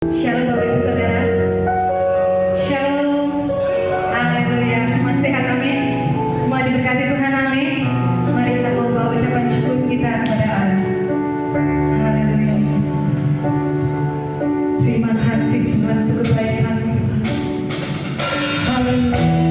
Shalom Bapak Ibu Saudara. Shalom. Haleluya. Semua sehat, amin. Semua diberkati Tuhan, amin. Mari kita membawa ucapan syukur kita kepada Allah. Haleluya. Terima kasih Tuhan untuk kebaikan-Mu. Haleluya.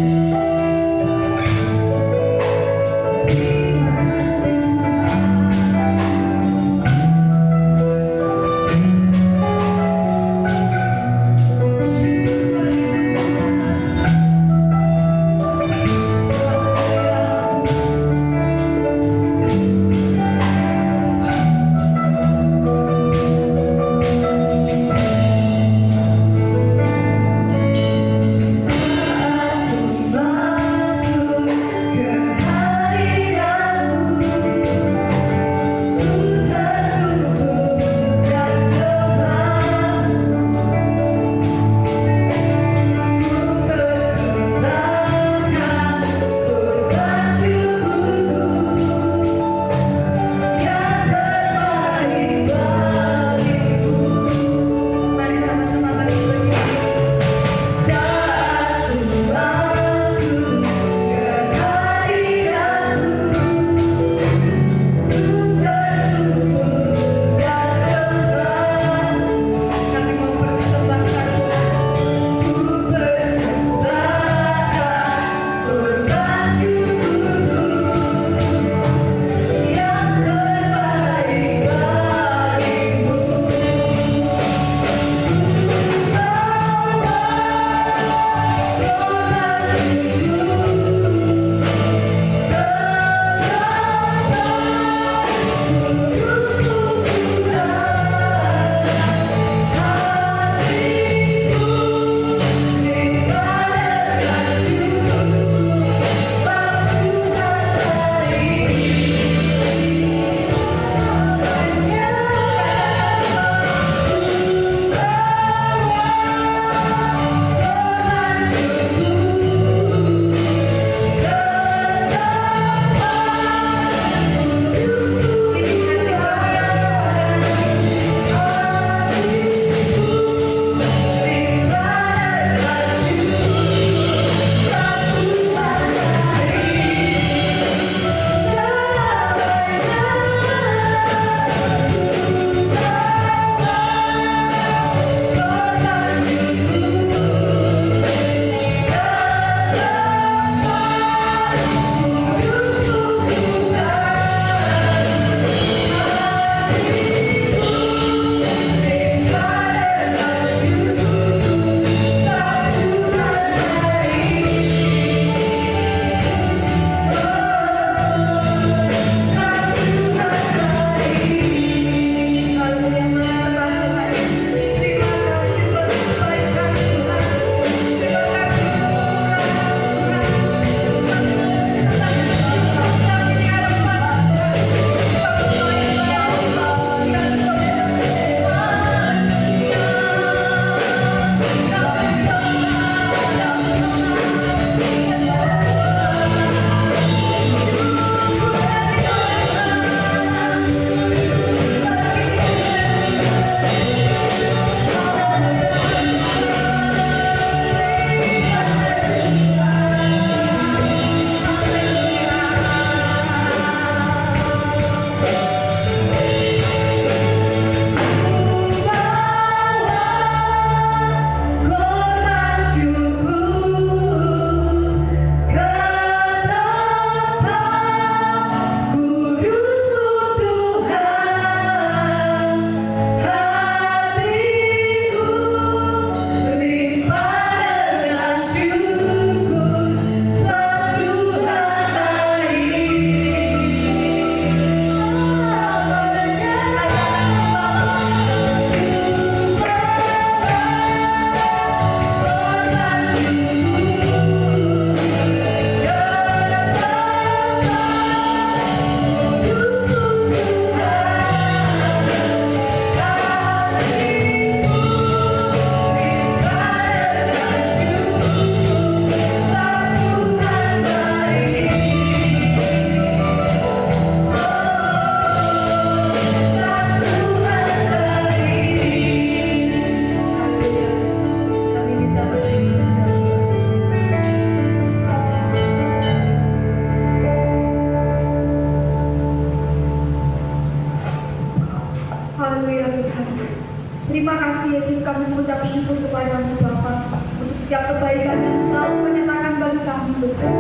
Yesus, kami mengucap syukur kepada-Mu Bapa untuk setiap kebaikan yang selalu menyertakan bagi kami Tuhan.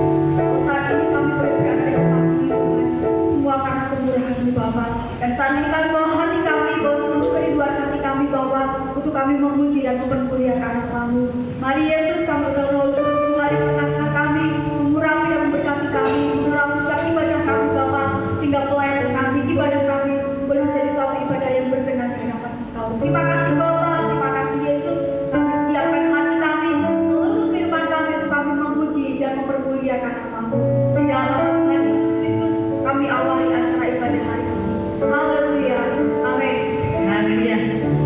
Saat ini kami berikan kepada Tuhan, semua karena kemurahan-Mu Bapa. Dan saat ini kami bawa hati kami, bawa seluruh kerinduan hati kami Bapa, untuk kami memuji dan mempermuliakan nama-Mu. Mari Yesus, kami berdoa Tuhan di tengah-tengah kami, mengurapi dan memberkati kami, mengurapi setiap ibadah kami Bapa, sehingga pelayanan kami, ibadah kami boleh menjadi suatu ibadah yang berkenan di hadapan Engkau. Terima kasih Bapa, terima kasih Yesus. Kami siapkan hati kami, seluruh kehidupan kami untuk kami memuji dan mempermuliakan nama-Mu. Di dalam Tuhan Yesus Kristus, kami awali acara ibadah hari ini. Haleluya, amin. Haleluya.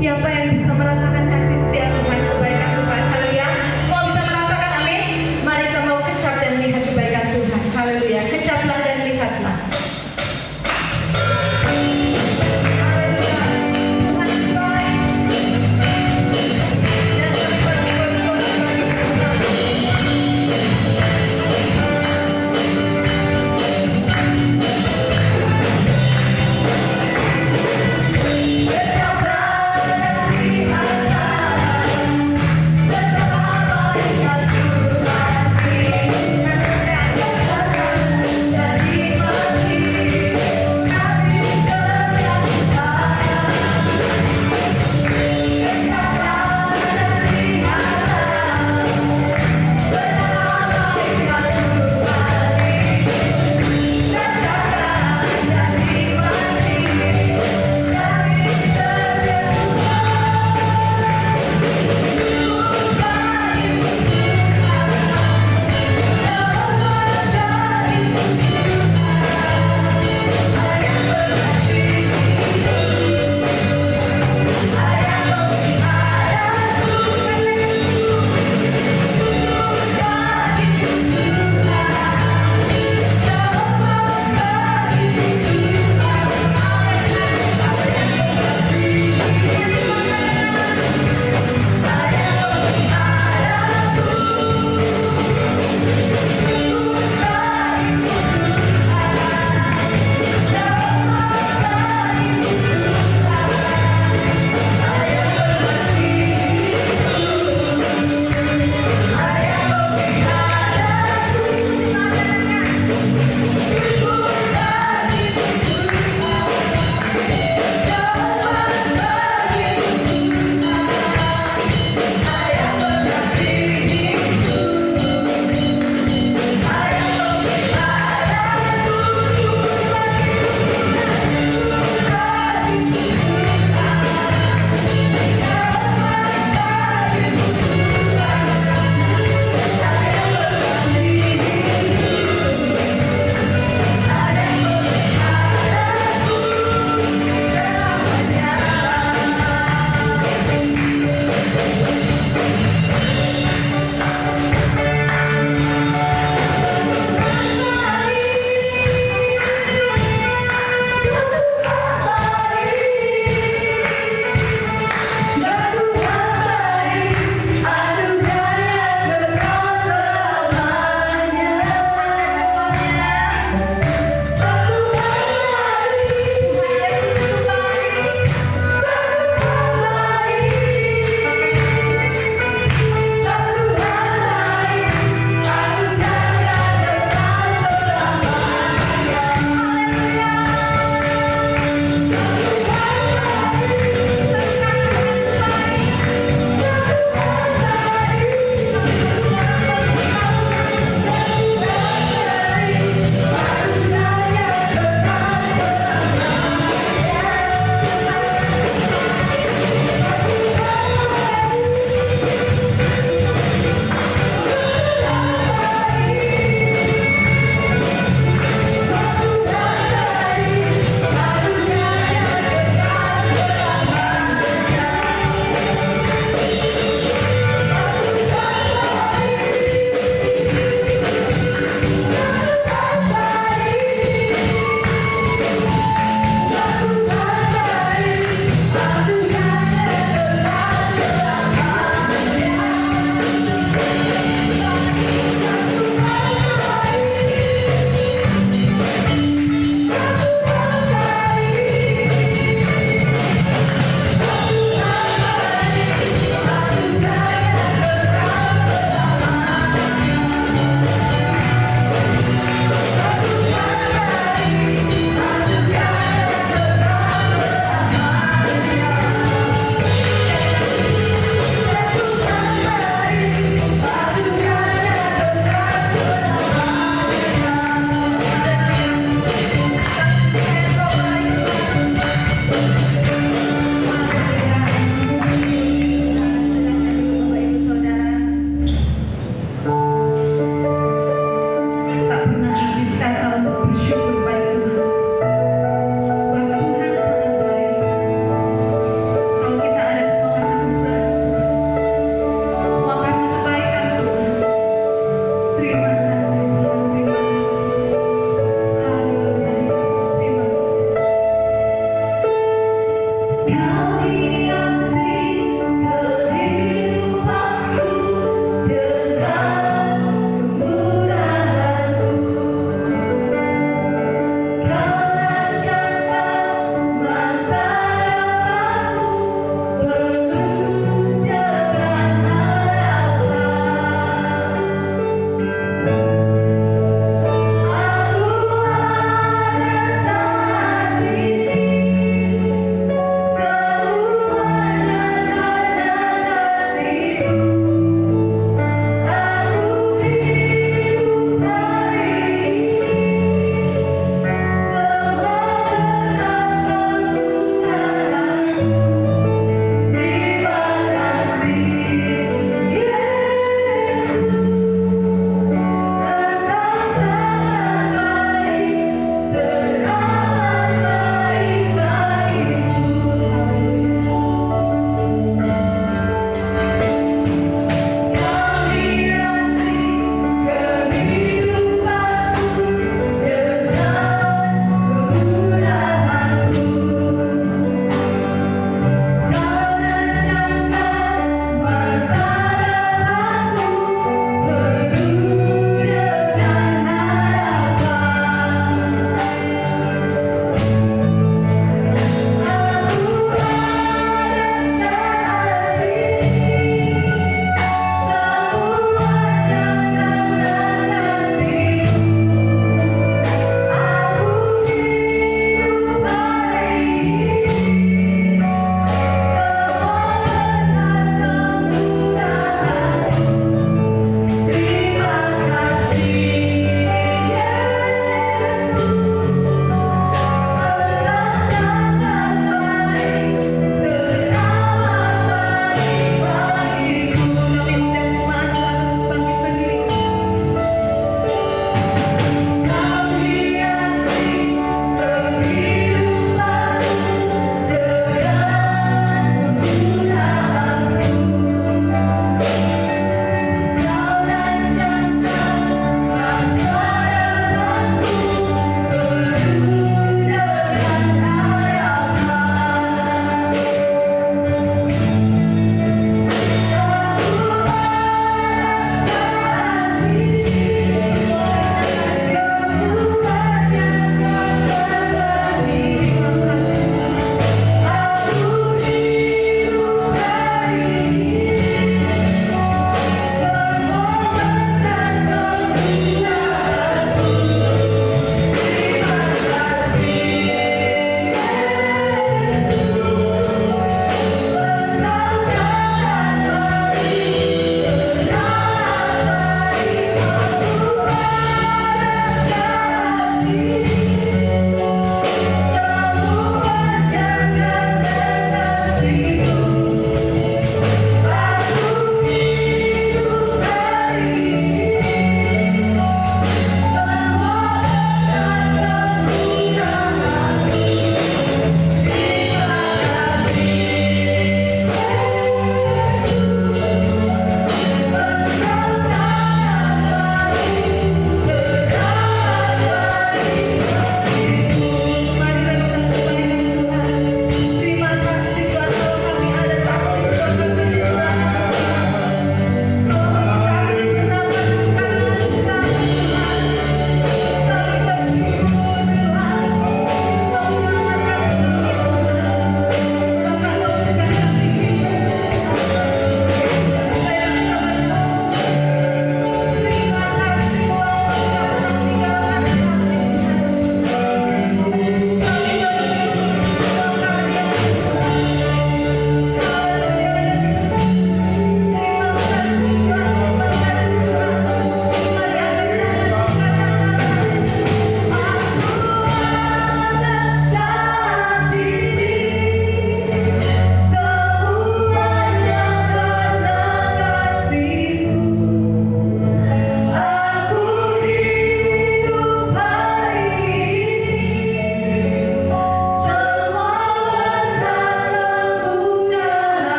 Siapa yang bisa merasakan kasih setia Tuhan, kebaikan Tuhan? Haleluya. Mau bisa merasakan amin?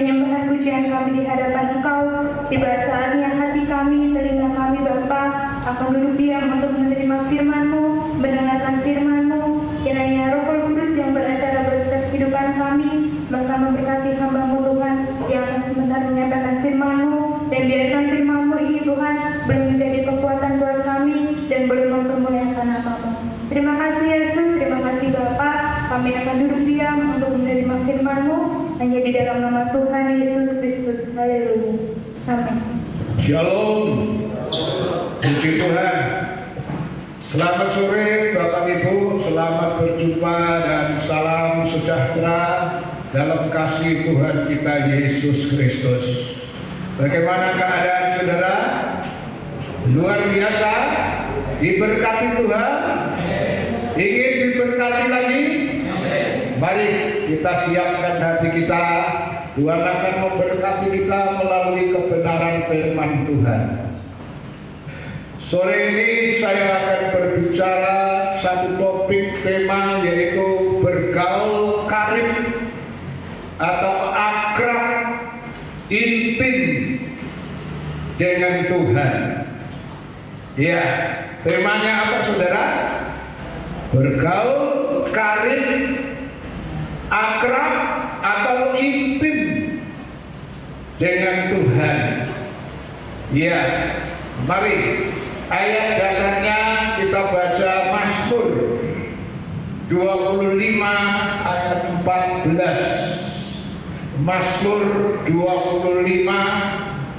penyembahan pujian kami di hadapan Engkau. Tiba saatnya hati kami, telinga kami Bapa akan duduk diam untuk menerima firman-Mu, mendengarkan firman-Mu. Kiranya Roh Kudus yang beracara berkat kehidupan kami, bahkan memberkati hamba-Mu Tuhan yang akan sebentar menyampaikan firman-Mu, dan biarkan firman-Mu ini Tuhan boleh menjadi kekuatan buat kami dan boleh mempermuliakan nama-Mu. Terima kasih Yesus, terima kasih Bapa. Kami akan duduk diam untuk menerima firman-Mu hanya di dalam nama Tuhan Yesus Kristus. Haleluya. Amin. Shalom. Puji Tuhan. Selamat sore Bapak Ibu, selamat berjumpa dan salam sejahtera dalam kasih Tuhan kita Yesus Kristus. Bagaimana keadaan saudara? Luar biasa, diberkati Tuhan. Ingin diberkati lagi? Mari kita siapkan hati kita. Tuhan akan memberkati kita melalui kebenaran firman Tuhan. Sore ini saya akan berbicara satu topik tema, yaitu bergaul karib atau akrab intim dengan Tuhan. Ya, temanya apa saudara? Bergaul karib, akrab atau intim dengan Tuhan. Ya, mari ayat dasarnya kita baca Mazmur 25 ayat 14. Mazmur 25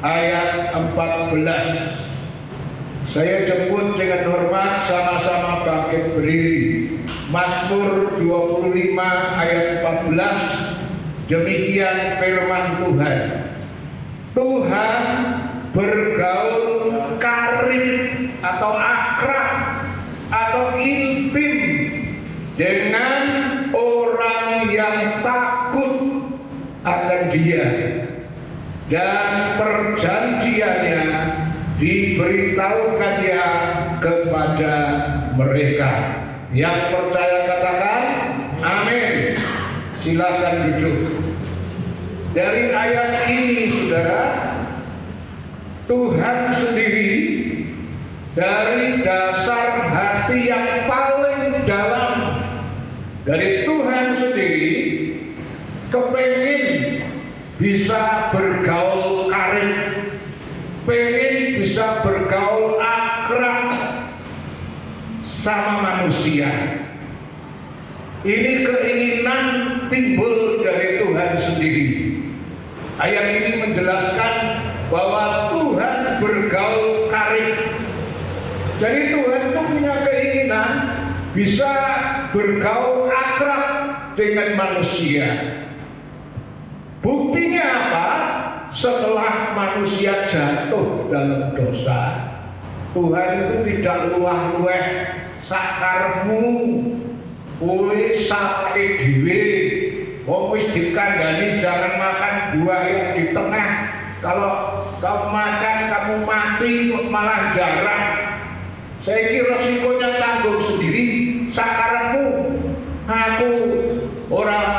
ayat 14. Saya jemput dengan hormat, sama-sama bangkit berdiri. Mazmur 25 ayat 14. Demikian firman Tuhan. Tuhan bergaul karib atau akrab atau intim dengan orang yang takut akan Dia, dan perjanjiannya diberitahukannya kepada mereka. Yang percaya katakan amin. Silakan duduk. Dari ayat ini saudara, Tuhan sendiri dari dasar hati yang paling dalam dari Tuhan sendiri kepengin bisa bergaul karib, pengen bisa bergaul akrab sama manusia. Ini keinginan timbul dari Tuhan sendiri. Ayat ini menjelaskan bahwa Tuhan bergaul karib. Jadi Tuhan itu punya keinginan bisa bergaul akrab dengan manusia. Buktinya apa? Setelah manusia jatuh dalam dosa, Tuhan itu tidak luah-lueh sakarmu, kowe sake dhewe, wis dikandani jangan makan buah yang di tengah. Kalau kamu makan kamu mati, malah jarang. Saya kira resikonya tanggung sendiri. Sakarmu, aku orang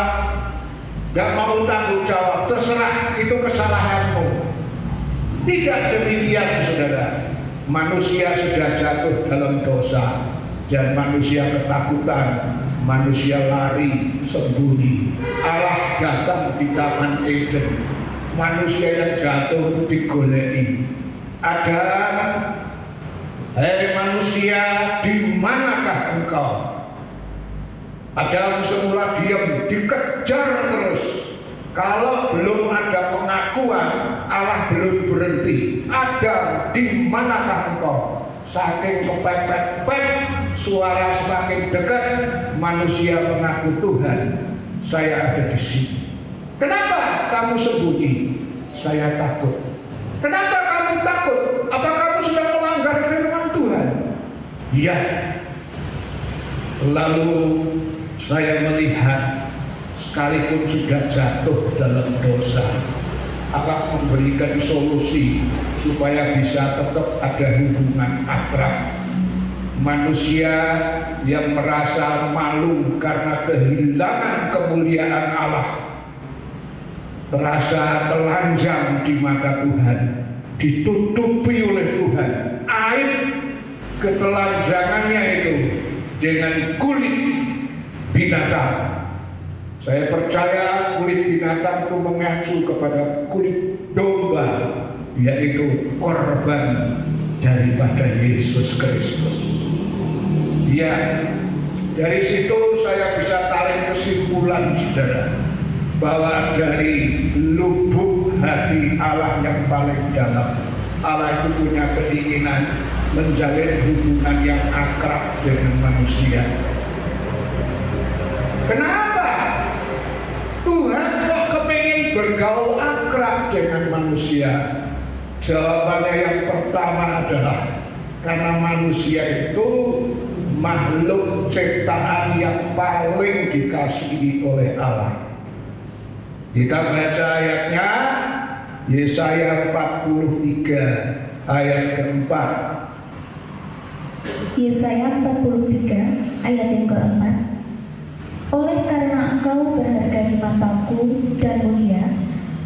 gak mau tanggung jawab, terserah, itu kesalahanmu. Tidak demikian saudara. Manusia sudah jatuh dalam dosa dan manusia ketakutan, manusia lari sembunyi. Allah datang di Taman Eden. Manusia yang jatuh itu digoleki. Adam, hei manusia, di manakah engkau? Adam semula diam, dikejar terus. Kalau belum ada pengakuan, Allah belum berhenti. Adam, di manakah engkau? Saking kepepet-pet, suara semakin dekat, manusia mengaku, Tuhan, saya ada di sini. Kenapa kamu sembunyi? Saya takut. Kenapa kamu takut? Apa kamu sudah melanggar firman Tuhan? Ya. Lalu saya melihat, sekalipun sudah jatuh dalam dosa, akan memberikan solusi supaya bisa tetap ada hubungan akrab. Manusia yang merasa malu karena kehilangan kemuliaan Allah, terasa telanjang di mata Tuhan, ditutupi oleh Tuhan. Aib ketelanjangannya itu dengan kulit binatang. Saya percaya kulit binatang itu mengacu kepada kulit domba, yaitu korban daripada Yesus Kristus. Ya, dari situ saya bisa tarik kesimpulan, saudara, bahwa dari lubuk hati Allah yang paling dalam, Allah itu punya keinginan menjalin hubungan yang akrab dengan manusia. Kenapa Tuhan kok kepingin bergaul akrab dengan manusia? Jawabannya yang pertama adalah karena manusia itu makhluk ciptaan yang paling dikasihi oleh Allah. Kita baca ayatnya, Yesaya 43 ayat keempat. Yesaya 43 ayat yang keempat. Oleh karena engkau berharga di mataku dan mulia,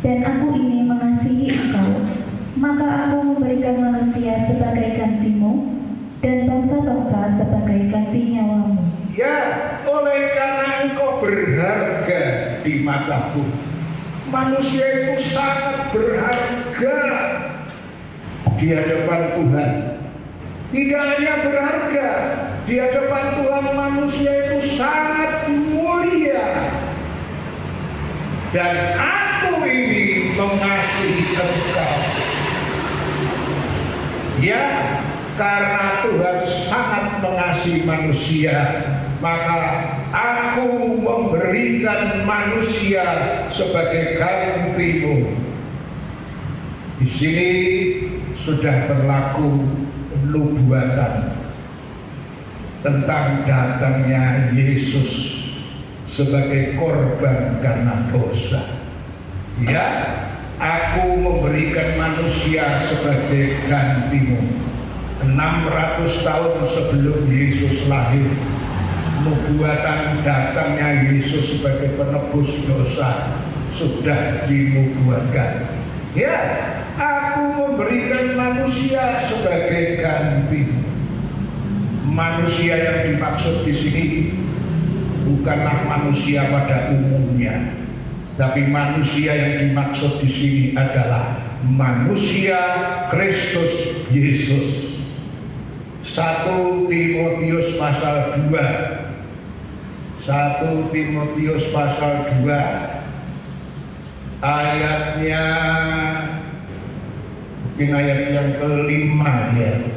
dan aku ingin mengasihi engkau, maka aku memberikan manusia sebagai gantimu, dan bangsa-bangsa sebagai ganti nyawamu. Ya, oleh karena engkau berharga di mataku. Manusia itu sangat berharga di hadapan Tuhan. Tidak hanya berharga di hadapan Tuhan, manusia itu sangat mulia. Dan aku ini mengasihi engkau. Ya, karena Tuhan sangat mengasihi manusia, maka aku memberikan manusia sebagai gantimu. Di sini sudah berlaku nubuatan tentang datangnya Yesus sebagai korban karena dosa. Ya, aku memberikan manusia sebagai gantimu. 600 tahun sebelum Yesus lahir, nubuatan datangnya Yesus sebagai penebus dosa sudah dinubuatkan. Ya, aku memberikan manusia sebagai ganti. Manusia yang dimaksud di sini bukanlah manusia pada umumnya, tapi manusia yang dimaksud di sini adalah manusia Kristus Yesus. 1 Timotius pasal 2. 1 Timotius pasal 2 ayatnya mungkin ayat yang kelima ya.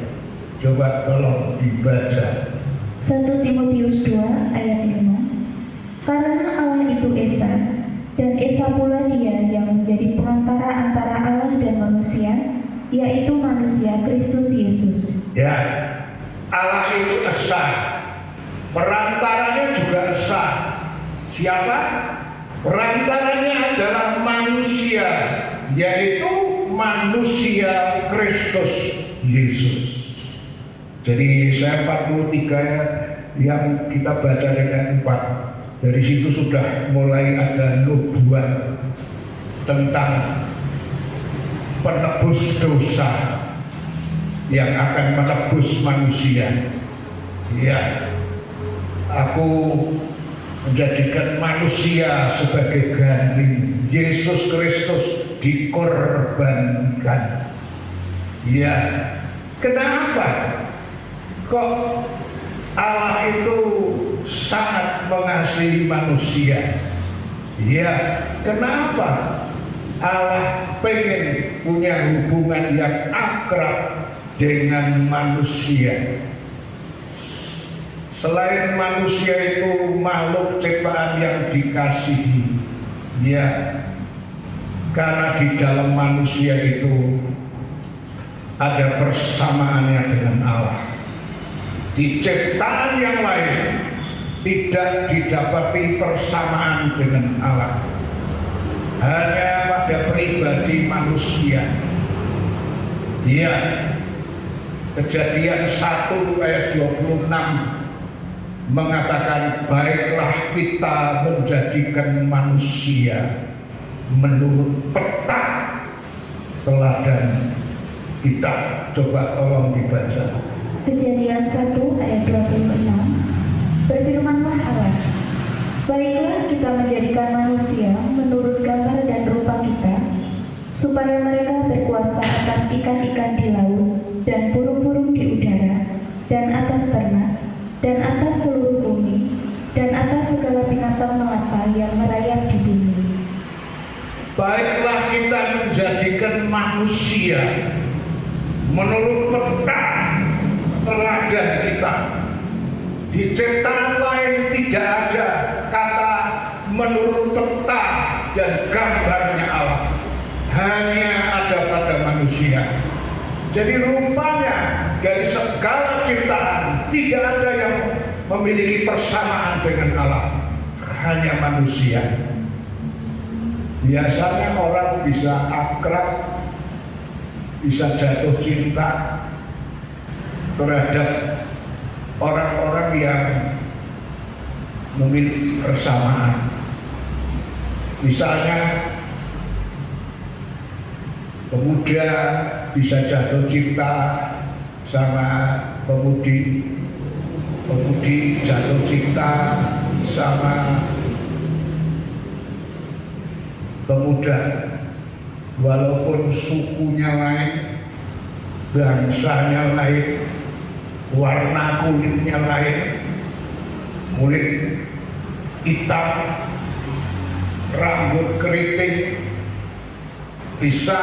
Coba tolong dibaca. 1 Timotius 2 ayat 5. Karena Allah itu Esa, dan Esa pula Dia yang menjadi perantara antara Allah dan manusia, yaitu manusia Kristus Yesus. Ya, Allah itu esa, perantaranya juga esa. Siapa? Perantaranya adalah manusia, yaitu manusia Kristus Yesus. Jadi saya 43 yang kita baca dengan 4. Dari situ sudah mulai ada nubuat tentang penebus dosa yang akan menebus manusia. Ya, aku menjadikan manusia sebagai ganti. Yesus Kristus dikorbankan. Ya, kenapa? Kok Allah itu sangat mengasihi manusia? Ya, kenapa? Allah pengen punya hubungan yang akrab dengan manusia. Selain manusia itu makhluk ciptaan yang dikasihi, ya, karena di dalam manusia itu ada persamaannya dengan Allah. Di ciptaan yang lain tidak didapati persamaan dengan Allah. Hanya pada pribadi manusia. Ya, Kejadian 1 ayat 26 mengatakan, baiklah kita menjadikan manusia menurut peta teladan kita. Coba tolong dibaca. Kejadian 1 ayat 26. Berfirmanlah Allah, baiklah kita menjadikan manusia menurut gambar dan rupa kita, supaya mereka berkuasa atas ikan-ikan di laut dan burung-burung di udara, dan atas ternak, dan atas seluruh bumi, dan atas segala binatang melata yang merayap di bumi. Baiklah kita menjadikan manusia menurut peta teladan kita. Di ciptaan lain tidak ada kata menurut peta dan gambarnya Allah. Hanya ada pada manusia. Jadi rupanya dari segala ciptaan tidak ada yang memiliki persamaan dengan Allah. Hanya manusia. Biasanya orang bisa akrab, bisa jatuh cinta terhadap orang-orang yang memiliki persamaan. Misalnya pemuda bisa jatuh cinta sama pemudi, pemudi jatuh cinta sama pemuda, walaupun sukunya lain, bangsanya lain, warna kulitnya lain, kulit hitam, rambut keriting, bisa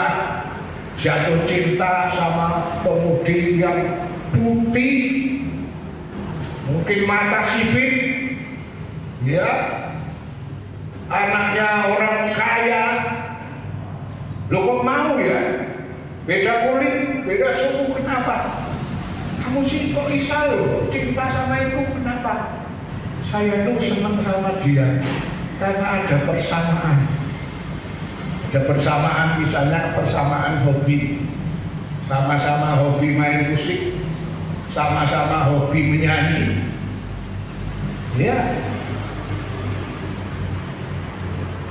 jatuh cinta sama pemudi yang putih, mungkin mata sipit, ya, anaknya orang kaya. Lo kok mau ya? Beda kulit, beda suku, kenapa? Kamu sih kok bisa lo cinta sama itu, kenapa? Saya tuh senang sama dia karena ada persamaan. Ada persamaan, misalnya persamaan hobi. Sama-sama hobi main musik, sama-sama hobi menyanyi. Ya,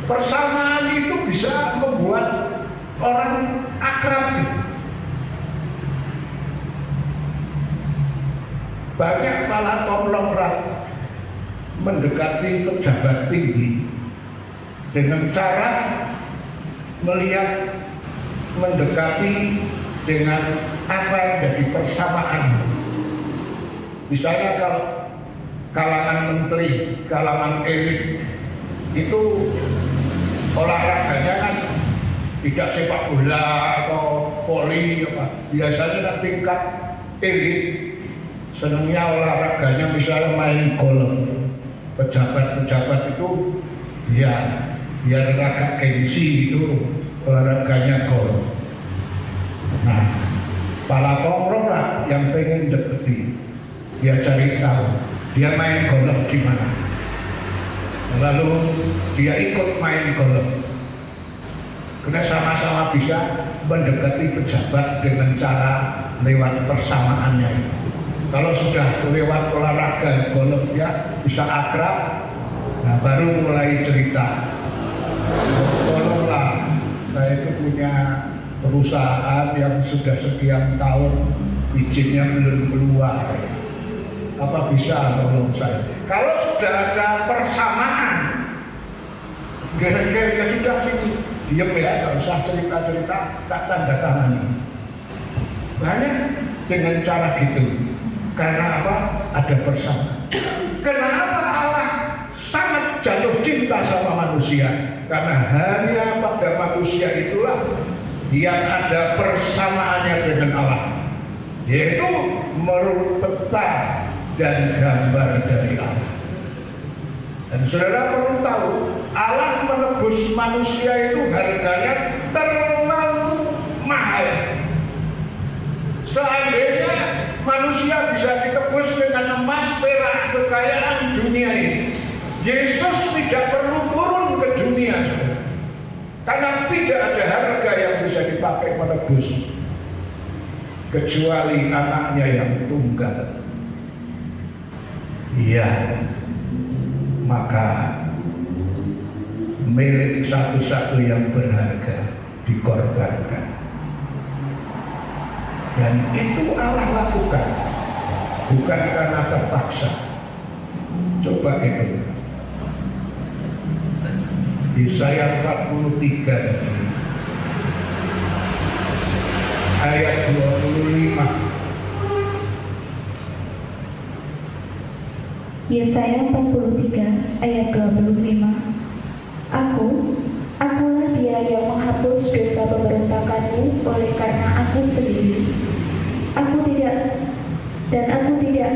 persamaan itu bisa membuat orang akrab. Banyak malah konglomerat mendekati pejabat tinggi dengan cara melihat, mendekati dengan apa yang jadi persamaan. Misalnya kalau kalangan menteri, kalangan elit itu olahraganya kan tidak sepak bola atau voli apa. Biasanya kan tingkat elit senangnya olahraganya misalnya main golf. Pejabat-pejabat itu ya biar agak gengsi itu olahraganya golf. Nah, para konglomerat yang pengen deketi, dia cari tahu dia main golf di mana. Lalu dia ikut main golf. Karena sama-sama bisa mendekati pejabat dengan cara lewat persamaannya. Kalau sudah lewat olahraga golf ya bisa akrab, nah baru mulai cerita. Tolonglah, saya itu punya perusahaan yang sudah sekian tahun izinnya belum keluar. Apa bisa tolong saya? Kalau sudah ada persamaan, ya sudah sini, diam ya, nggak usah cerita-cerita, tak tanda tangani. Banyak dengan cara gitu. Karena apa? Ada persamaan. Kenapa Allah sangat jatuh cinta sama manusia? Karena hanya pada manusia itulah yang ada persamaannya dengan Allah, yaitu menurut peta dan gambar dari Allah. Dan saudara perlu tahu, Allah menebus manusia itu harganya terlalu mahal. Seandainya manusia bisa ditebus dengan emas, perak, kekayaan dunia ini, Yesus tidak perlu turun ke dunia, karena tidak ada harga yang bisa dipakai menebus kecuali anaknya yang tunggal. Iya, maka milik satu-satu yang berharga dikorbankan. Dan itu Allah lakukan, bukan karena terpaksa. Coba itu Yesaya 43 ayat 25. Yesaya 43 ayat 25. Akulah dia yang menghapus dosa pemberontakanmu oleh karena aku sendiri. Aku tidak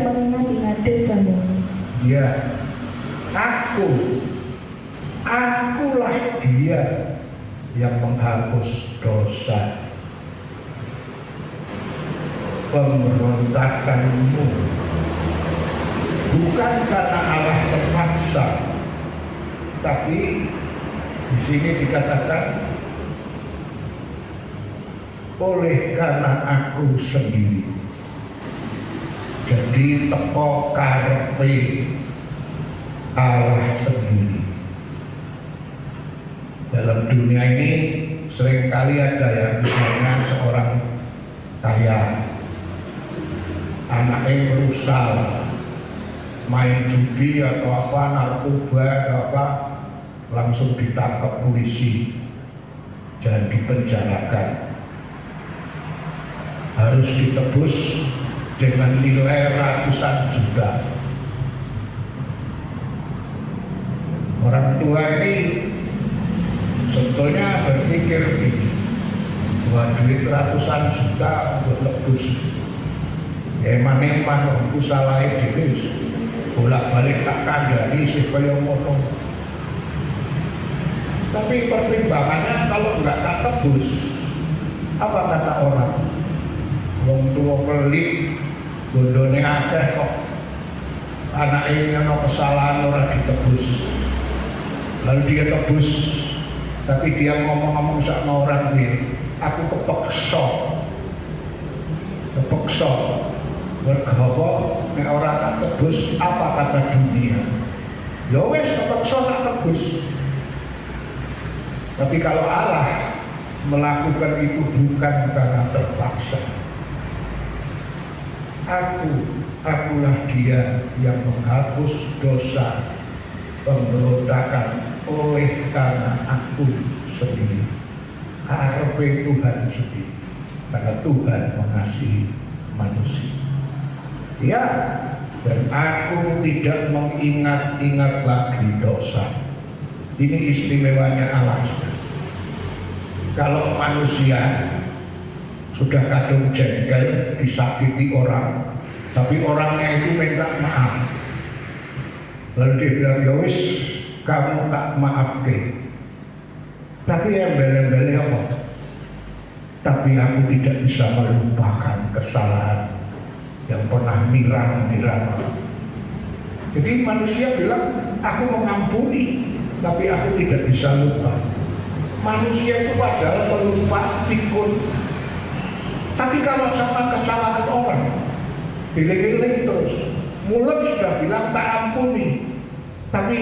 mengingat-ingat dosamu. Ya, akulah dia yang menghapus dosa pemberontakanmu. Bukan karena Allah terpaksa, tapi di sini dikatakan oleh karena aku sendiri. Jadi teko karepe Allah sendiri. Dalam dunia ini seringkali ada yang misalnya seorang kaya, anaknya merusak, main judi atau apa, narkoba atau apa, langsung ditangkap polisi dan dipenjarakan. Harus ditebus dengan nilai ratusan juta. Orang tua ini sebetulnya berpikir bahwa duit ratusan juta untuk tebus eman-eman aku salah dhewe bolak-balik tak kandhani supaya ngono. Tapi pertimbangannya kalau nggak tak tebus, apa kata orang? Wong tua pelit, bondone akeh kok anaknya ono kesalahan ora ditebus. Lalu dia tebus, tapi dia ngomong-ngomong sama orang dia, aku kepeksa, bergawa nek ora tak tebus, apa kata dunia? Ya wis kepeksa tak tebus. Tapi kalau Allah melakukan itu bukan karena terpaksa. Akulah dia yang menghapus dosa pemberontakan oleh karena aku sendiri. Karepe Tuhan sendiri. Karena Tuhan mengasihi manusia. Ya, dan aku tidak mengingat-ingat lagi dosa. Ini istimewanya Allah. Kalau manusia sudah kadung jengkel, disakiti orang, tapi orangnya itu minta maaf. Lalu dia bilang, ya wis, kamu tak maafkan. Tapi yang bela-bela apa? Tapi aku tidak bisa melupakan kesalahan yang pernah mirang-mirang. Jadi manusia bilang, aku mengampuni, tapi aku tidak bisa lupa. Manusia itu padahal pelupa, pikun. Tapi kalau sama kesalahan orang, giling-giling terus. Mulut sudah bilang tak ampuni, tapi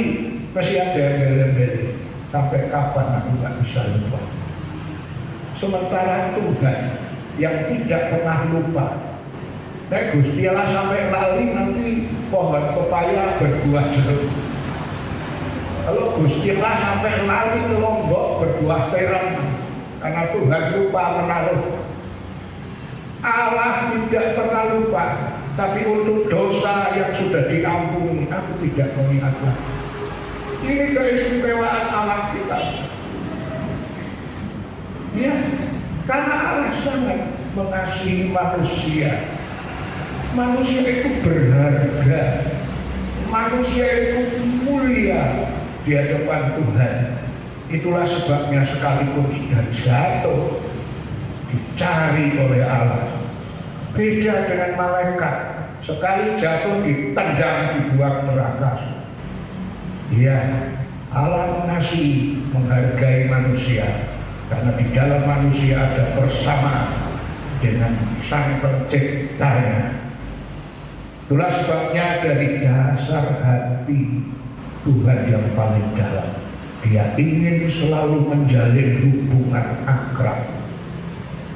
masih ada yang bela-bela. Sampai kapan aku tak bisa lupa? Sementara Tuhan yang tidak pernah lupa. Nek Gusti Allah sampai lali nanti pohon pepaya berbuah jeruk. Kalau Gusti Allah sampai lali Lombok berbuah terang, karena Tuhan lupa menaruh. Allah tidak pernah lupa, tapi untuk dosa yang sudah diampuni, aku tidak mengingat lagi. Ini keistimewaan Allah kita. Ya, karena Allah sangat mengasihi manusia. Manusia itu berharga, manusia itu mulia di hadapan Tuhan. Itulah sebabnya sekalipun sudah jatuh, dicari oleh Allah. Beda dengan malaikat, sekali jatuh ditendang, dibuang neraka. Iya, Allah mengasihi, menghargai manusia, karena di dalam manusia ada persamaan dengan Sang Penciptanya. Itulah sebabnya dari dasar hati Tuhan yang paling dalam, Dia ingin selalu menjalin hubungan akrab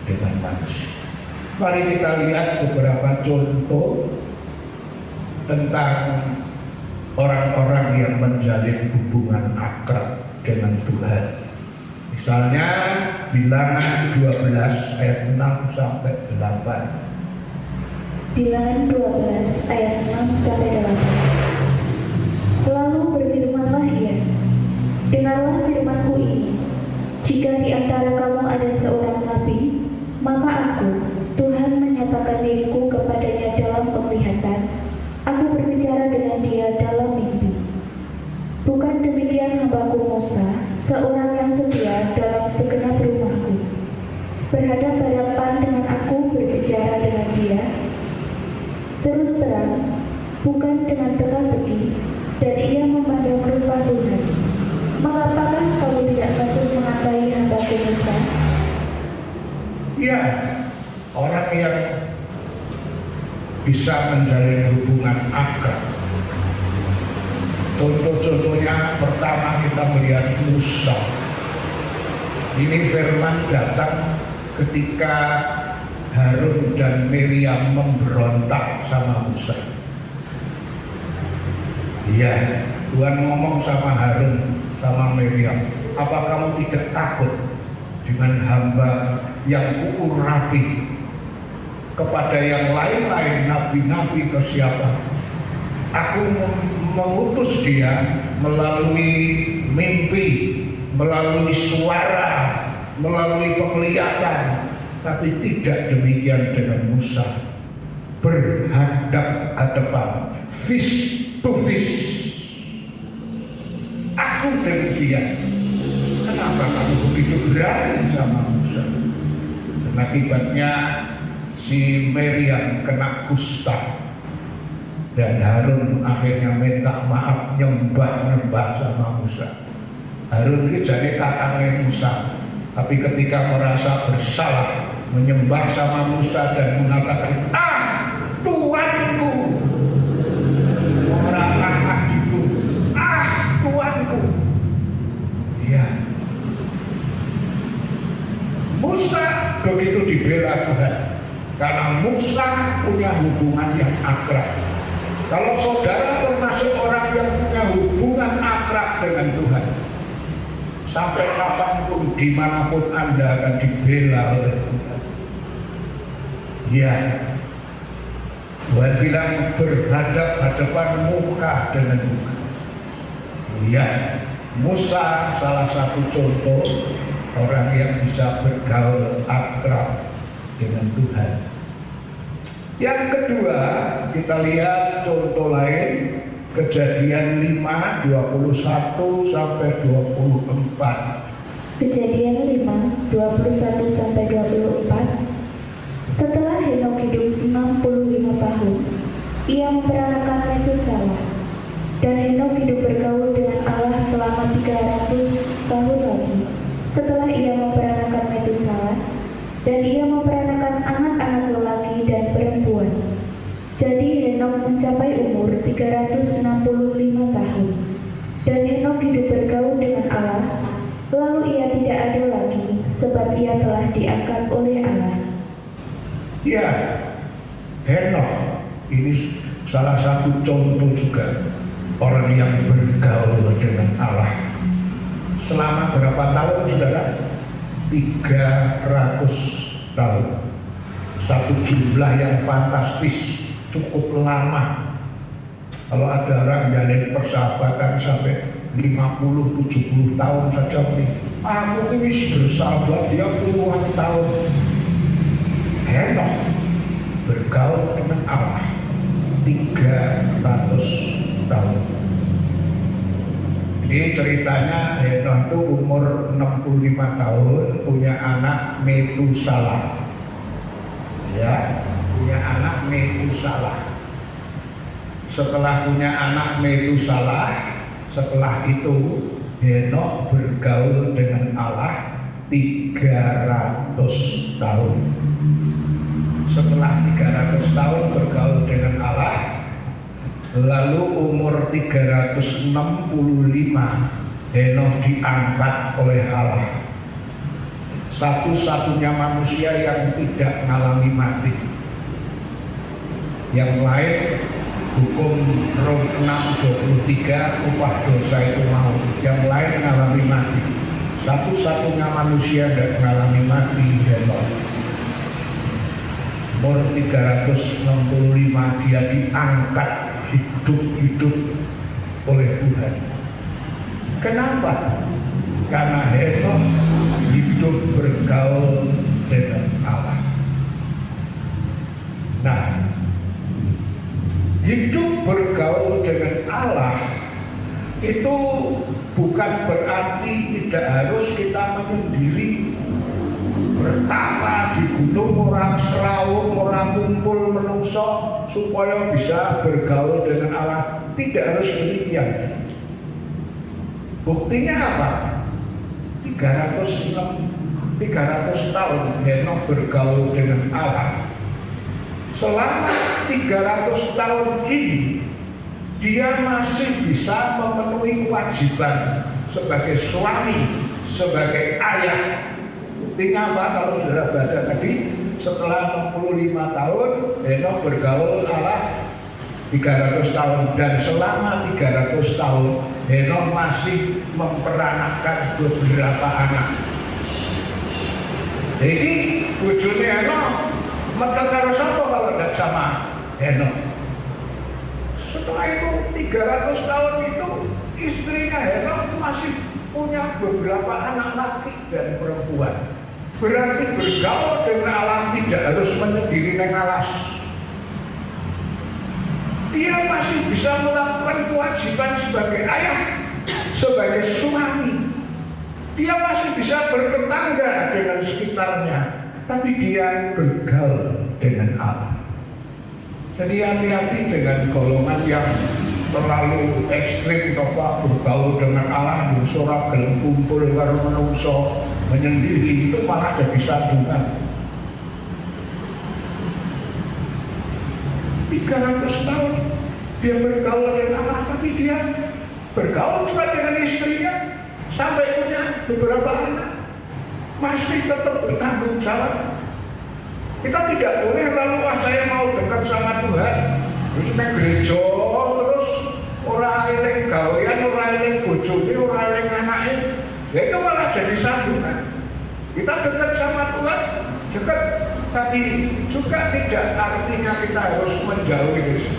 dengan manusia. Mari kita lihat beberapa contoh tentang orang-orang yang menjalin hubungan akrab dengan Tuhan. Misalnya Bilangan 12 ayat 6 sampai 8. Bilangan 12 ayat 6 sampai 8. Lalu berfirmanlah ia, dengarlah firmanku ini, jika di antara kamu ada seorang nabi, maka aku, Tuhan menyatakan diriku kepadanya dalam penglihatan, aku berbicara dengan dia dalam mimpi. Bukan demikian hambaku Musa, seorang yang setia dalam segenap rumahku, berhadapan-hadapan dengan aku berbicara dengan dia, terus terang, bukan dengan teka-teki, dan ia memandang rupa Tuhan. Mengapakah kamu tidak patut menghargai hambaku Musa? Ya, orang yang bisa menjalin hubungan akrab. Contoh-contohnya pertama kita melihat Musa. Ini firman datang ketika Harun dan Miriam memberontak sama Musa. Iya, Tuhan ngomong sama Harun, sama Miriam, apa kamu tidak takut dengan hamba yang rapi kepada yang lain-lain, nabi-nabi ke siapa? Aku mengutus dia melalui mimpi, melalui suara, melalui penglihatan, tapi tidak demikian dengan Musa. Berhadap-hadapan, face to face. Aku demikian. Kenapa kamu begitu berani sama Musa? Dan akibatnya si Miriam kena kusta. Dan Harun akhirnya minta maaf, nyembah sama Musa. Harun ini jadi kakaknya Musa, tapi ketika merasa bersalah menyembah sama Musa dan mengatakan, Tuanku, orang adikku, Tuanku. Ya, Musa begitu dibela Tuhan karena Musa punya hubungan yang akrab. Kalau saudara termasuk orang yang punya hubungan akrab dengan Tuhan, sampai kapanpun, dimanapun Anda akan dibela oleh Tuhan. Ya, Tuhan bilang berhadap-hadapan muka dengan muka. Ya, Musa salah satu contoh orang yang bisa bergaul akrab dengan Tuhan. Yang kedua, kita lihat contoh lain, Kejadian 5, 21 sampai 24. Kejadian 5, 21 sampai 24. Setelah Henok hidup 65 tahun, ia memperanakan Metusalah. Dan Henok hidup bergaul dengan Allah selama 300 tahun lagi. Setelah ia memperanakan Metusalah, dan ia memperanakan anak-anak lelaki dan perempuan. Jadi Henok mencapai umur 365 tahun. Dan Henok hidup bergaul dengan Allah, lalu ia tidak ada lagi, sebab ia telah diangkat oleh Allah. Ya, Henok ini salah satu contoh juga orang yang bergaul dengan Allah. Selama berapa tahun, saudara? 300 tahun. Satu jumlah yang fantastis, cukup lama. Kalau ada orang jalin persahabatan sampai 50-70 tahun saja, aku ini bersahabat dia puluhan tahun. Henok bergaul dengan Allah 300 tahun. Jadi ceritanya Henok itu umur 65 tahun, punya anak Metusalah. Ya, punya anak Metusalah. Setelah punya anak Metusalah, setelah itu Henok bergaul dengan Allah 300 tahun. Setelah 300 tahun bergaul dengan Allah, lalu umur 365 Henokh diangkat oleh Allah, satu-satunya manusia yang tidak mengalami mati. Yang lain hukum Rom 6:23 upah dosa itu maut. Yang lain mengalami mati. Satu-satunya manusia yang mengalami mati Henokh. Umur 365 dia diangkat hidup-hidup oleh Tuhan. Kenapa? Karena Henokh hidup bergaul dengan Allah. Nah, hidup bergaul dengan Allah itu bukan berarti tidak harus kita menyendiri bertapa di gunung, orang serawung, orang kumpul menungso supaya bisa bergaul dengan Allah. Tidak harus demikian. Buktinya apa? 300 tahun Henokh bergaul dengan Allah. Selama 300 tahun ini dia masih bisa memenuhi kewajiban sebagai suami, sebagai ayah. Buktinya apa? Kalau saudara baca tadi, setelah 65 tahun Henokh bergaul Allah 300 tahun, dan selama 300 tahun Henokh masih memperanakkan beberapa anak. Jadi bojone Henokh metu karo sapa kalau tidak sama Henokh. Setelah itu 300 tahun itu istrinya Henokh masih punya beberapa anak laki dan perempuan. Berarti bergaul dengan Allah tidak harus menyendiri neng alas. Dia masih bisa melakukan kewajiban sebagai ayah, sebagai suami. Dia masih bisa bertetangga dengan sekitarnya, tapi dia bergaul dengan Allah. Jadi hati-hati dengan golongan yang terlalu ekstrim, tokoh bergaul dengan Allah, sorak gelem kumpul karo menungso, menyendiri, itu malah jadi sandungan. 300 tahun dia bergaul dengan Allah, tapi dia bergaul juga dengan istrinya sampai punya beberapa anak, masih tetap bertanggung jawab. Kita tidak boleh lalu saya mau dekat sama Tuhan terus nang gereja terus ora eling gawean, ora eling bojone, ora eling anake, ya itu malah jadi sandungan. Kita dekat sama Tuhan, dekat, tapi juga tidak artinya kita harus menjauhi Yesus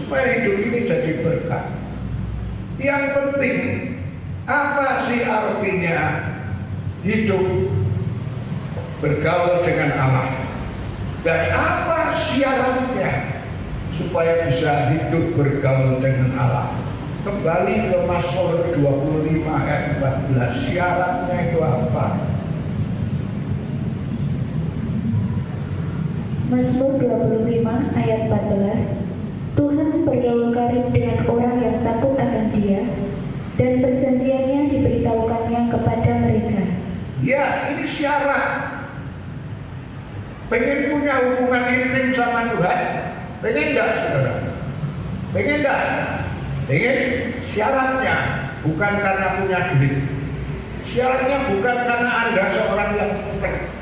supaya hidup ini jadi berkah. Yang penting, apa sih artinya hidup bergaul dengan Allah, dan apa syaratnya supaya bisa hidup bergaul dengan Allah? Kembali ke Mazmur 25 ayat 14, syaratnya itu apa? Mazmur 25 ayat 14, Tuhan bergaul karib dengan orang yang takut akan Dia, dan perjanjiannya diberitahukannya kepada mereka. Ya, ini syarat. Pengen punya hubungan intim sama Tuhan? Pengen enggak, saudara? Pengen enggak? Pengen? Syaratnya bukan karena punya duit. Syaratnya bukan karena Anda seorang yang pintar.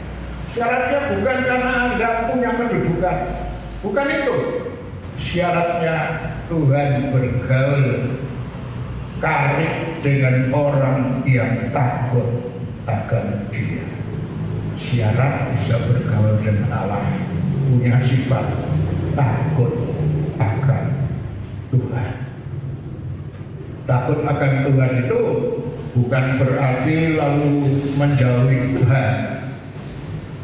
Syaratnya bukan karena Anda punya kedudukan. Bukan itu. Syaratnya Tuhan bergaul karib dengan orang yang takut akan Dia. Syarat bisa bergaul dengan Allah, punya sifat takut akan Tuhan. Takut akan Tuhan itu bukan berarti lalu menjauhi Tuhan.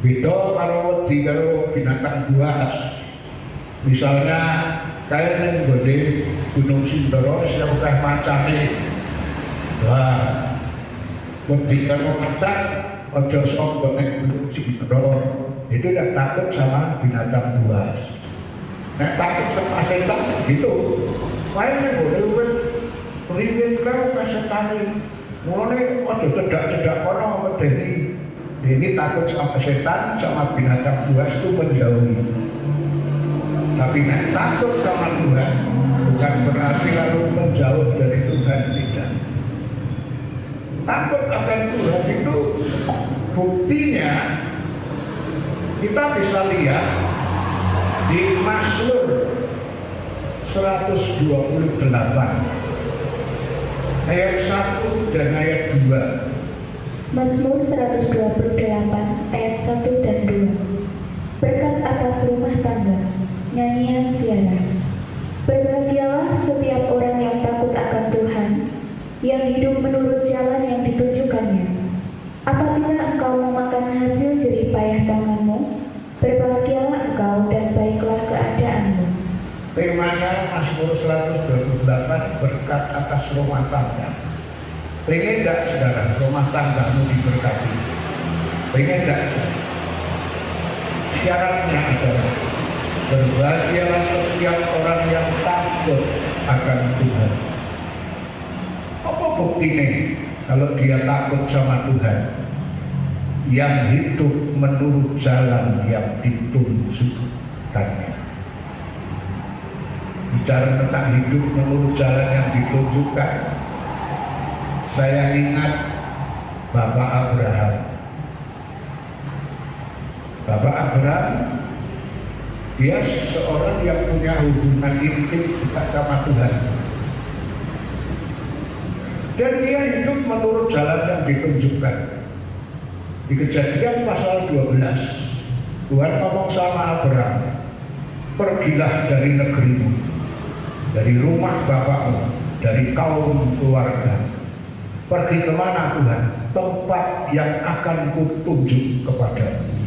Beda kalau wedi karo binatang buas. Misalnya kayak neng gede Gunung Sindoro siapa teh macane. Wah, wedi karo macan ojo sok neng Gunung Sindoro. Itu tidak takut sama binatang buas. Nek takut sama setan gitu. Kayak neng gede ringin kau kesetani, mulai ojo cedak kono medeni. Ini takut sama setan, sama binatang buas itu menjauhi. Tapi nek takut sama Tuhan bukan berarti lalu menjauh dari Tuhan, tidak. takut akan Tuhan itu buktinya kita bisa lihat di Mazmur 128 ayat 1 dan ayat 2. Mazmur 128 ayat 1 dan 2. Berkat atas rumah tangga, nyanyian ziarah. Berbahagialah setiap orang yang takut akan Tuhan, yang hidup menurut jalan yang ditunjukkannya. Apabila engkau memakan hasil jerih payah tanganmu, berbahagialah engkau dan baiklah keadaanmu. Temanya Mazmur 128 berkat atas rumah tangga. Pengen enggak saudara rumah tanggamu diberkati? Pengen enggak? Syaratnya adalah berbahagialah setiap orang yang takut akan Tuhan. Apa buktinya kalau dia takut sama Tuhan? Yang hidup menurut jalan yang ditunjukkannya. Bicara tentang hidup menurut jalan yang ditunjukkan, saya ingat Bapak Abraham. Bapak Abraham, dia seorang yang punya hubungan intim sama Tuhan. Dan dia hidup menurut jalan yang ditunjukkan. Di Kejadian pasal 12, Tuhan ngomong sama Abraham, pergilah dari negerimu, dari rumah bapakmu, dari kaum keluarga. Pergi kemana Tuhan? Tempat yang akan kutunjuk kepadamu.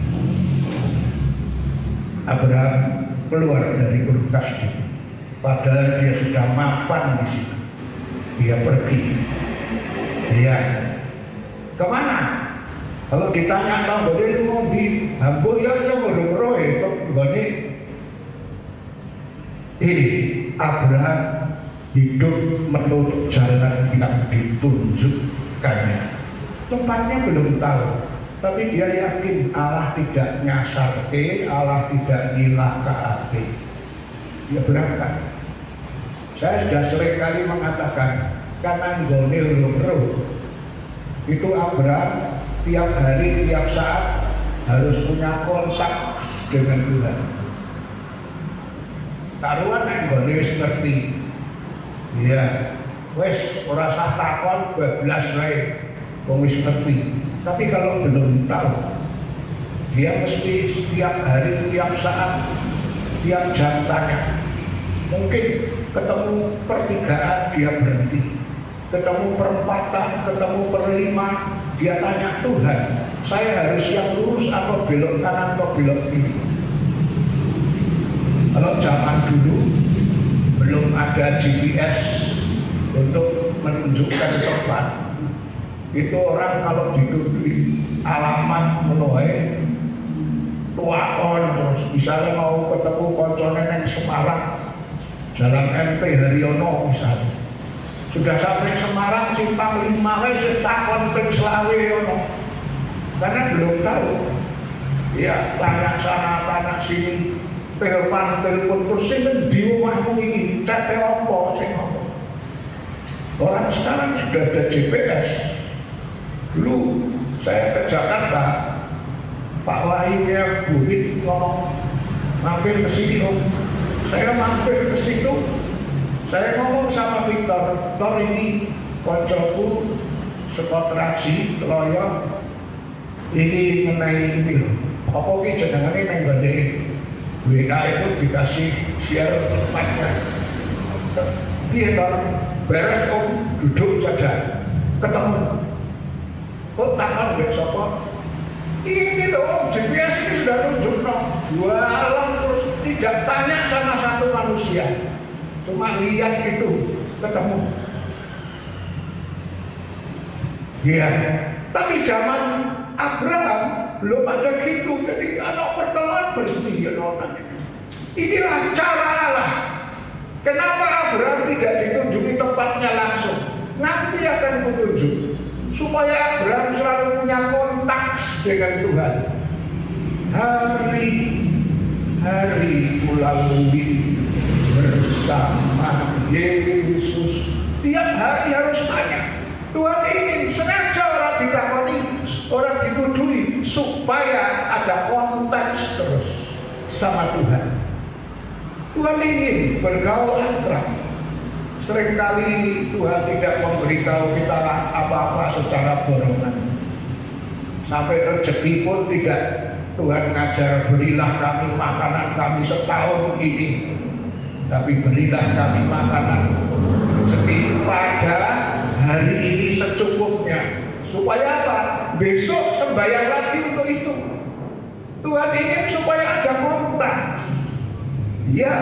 Abraham keluar dari Ur Kasdim, padahal dia sudah mapan di situ. Dia pergi. Dia kemana? Kalau ditanya tahu boleh mau di Hamburg ya roe gini. Ini Abraham hidup menurut jalan yang ditunjukkannya. Tempatnya belum tahu, tapi dia yakin Allah tidak nyasar Allah tidak nyilakake. Dia berangkat. Saya sudah sering kali mengatakan, karena nggone roh itu Abraham tiap hari, tiap saat harus punya kontak dengan Tuhan. Taruhan yang nggone wis ngerti. Iya, wes ora sah takon bablas wae, wong wis ngerti. Tapi kalau belum tahu, dia mesti setiap hari, tiap saat, tiap jam tanya. Mungkin ketemu pertigaan dia berhenti, ketemu perempatan, ketemu perlima, dia tanya Tuhan, saya harus yang lurus atau belok kanan atau belok kiri. Kalau zaman dulu belum ada GPS untuk menunjukkan tempat, itu orang kalau dituduhi alamat menuai tuakon terus, misalnya mau ketemu koncone yang Semarang, Jalan MP Haryono misalnya, sudah sampai Semarang simpang 5 wis takon ping selawe ono, karena belum tahu. Ya tanya sana tanya sini, telepon terus sing di omahmu iki cete opo sing opo. Orang sekarang sudah ada GPS. Dulu saya ke Jakarta, Pak Wahidnya Buhit ngomong mampir ke sini om. Saya mampir ke situ, saya ngomong sama Victor, Victor ini koncoku sekontraksi Loyo, ini mengenai ini loh. Apa ini jenengannya yang gede WA itu dikasih share tempatnya. Dia Tor, beres om, duduk saja, ketemu. Kok takkan besok? Ini loh, GPS ini sudah tunjuk jualan terus, tidak tanya sama satu manusia, cuma lihat itu ketemu. Ya, tapi zaman Abraham belum ada gitu, jadi anak pertemuan berhenti ya nonton. Inilah cara Allah. Kenapa Abraham tidak ditunjuki tempatnya langsung? Nanti akan kutunjuk. Supaya Abraham selalu punya kontak dengan Tuhan. Hari-hari melalui bersama Yesus. Tiap hari harus tanya. Tuhan ingin sengaja orang dituduhi supaya ada konteks terus sama Tuhan. Tuhan ingin bergaul akrab. Seringkali Tuhan tidak memberitahu kita apa-apa secara borongan. Sampai rezeki pun tidak Tuhan ngajar, berilah kami makanan kami setahun ini, tapi berilah kami makanan rezeki pada hari ini secukupnya. Supaya apa? Besok sembahyang lagi untuk itu. Tuhan ingin supaya ada kontak. Ya,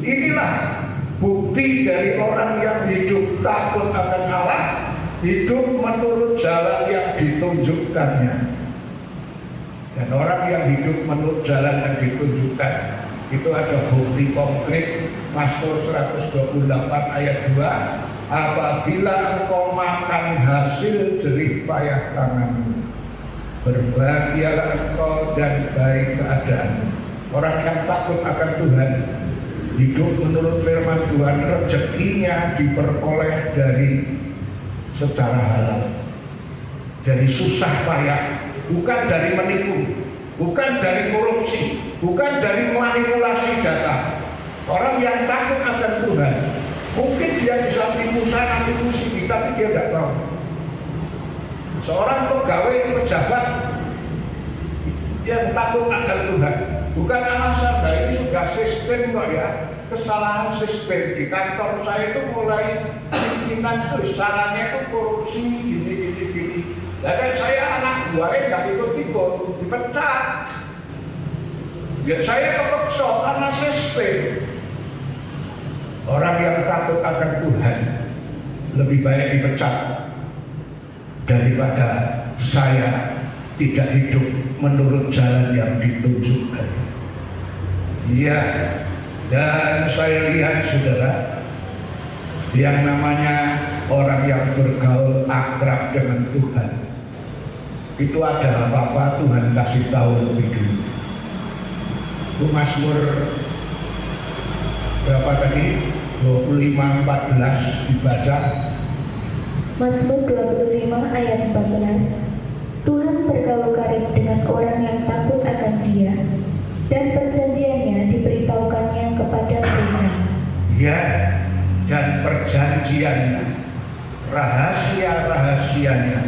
inilah bukti dari orang yang hidup takut akan Allah, hidup menurut jalan yang ditunjukkannya. Dan orang yang hidup menurut jalan yang ditunjukkan itu ada bukti konkret. Mazmur 128 ayat 2, apabila engkau makan hasil jerih payah tanganmu, berbahagialah engkau dan baik keadaan. Orang yang takut akan Tuhan, hidup menurut firman Tuhan, rezekinya diperoleh dari secara halal, dari susah payah, bukan dari menipu, bukan dari korupsi, bukan dari manipulasi data. Orang yang takut akan Tuhan, mungkin dia bisa tipu sana, tipu sini, tapi dia tidak tahu. Seorang pegawai pejabat yang takut akan Tuhan, bukan alasan, nah ini sudah sistem kok ya, kesalahan sistem di kantor saya itu mulai pimpinan terus caranya itu korupsi gini. Dan saya anak buahnya nggak ikut-ikut, dipecat. Ya saya kepeksa karena sistem. Orang yang takut akan Tuhan lebih baik dipecat daripada saya tidak hidup menurut jalan yang ditunjukkan. Iya, dan saya lihat saudara, yang namanya orang yang bergaul akrab dengan Tuhan, itu ada apa-apa Tuhan kasih tahu lebih dulu. Itu Mazmur berapa tadi? 25:14 dibaca. Mazmur 25 ayat 14. Tuhan bergaul karib dengan orang yang takut akan Dia, dan perjanjiannya diberitahukannya kepada mereka. Ya, dan perjanjiannya, rahasia-rahasianya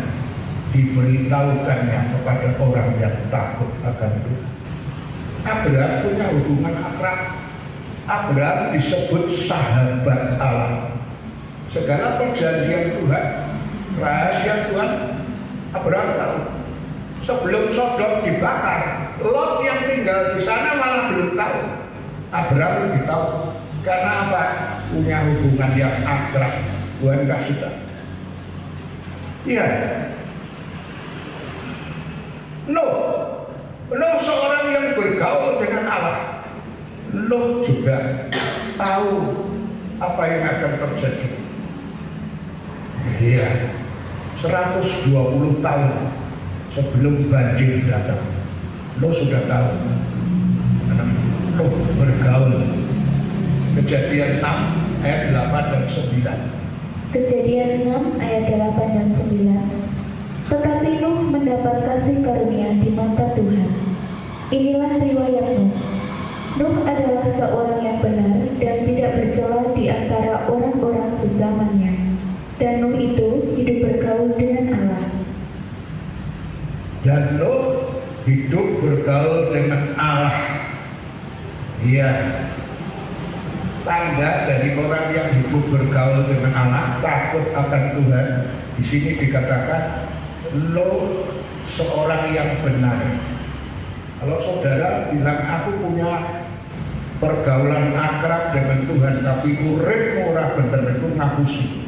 diberitahukannya kepada orang yang takut akan Tuhan. Abraham punya hubungan akrab. Abraham disebut sahabat Allah. Segala perjanjian Tuhan, rahasia Tuhan, Abraham tahu. Sebelum Sodom dibakar, Lot yang tinggal di sana malah belum tahu. Abraham lebih tahu. Karena apa? Punya hubungan yang akrab. Tuhan kasih tahu. Iya. Nuh seorang yang bergaul dengan Allah. Nuh juga tahu apa yang akan terjadi. Iya, 120 tahun sebelum banjir datang, Nuh sudah tahu. Nuh bergaul. Kejadian 6 ayat 8 dan 9. Kejadian 6 ayat 8 dan 9. Tetapi Nuh mendapat kasih karunia di mata Tuhan. Inilah riwayat Nuh. Nuh adalah seorang yang benar dan tidak bercela di antara orang-orang sezamannya. Dan Nuh itu hidup bergaul dengan Allah. Dan Nuh hidup bergaul dengan Allah. Iya. Tanda dari orang yang hidup bergaul dengan Allah, takut akan Tuhan. Di sini dikatakan Nuh seorang yang benar. Kalau saudara bilang aku punya pergaulan akrab dengan Tuhan, tapi urip ora bener, itu ngapusi.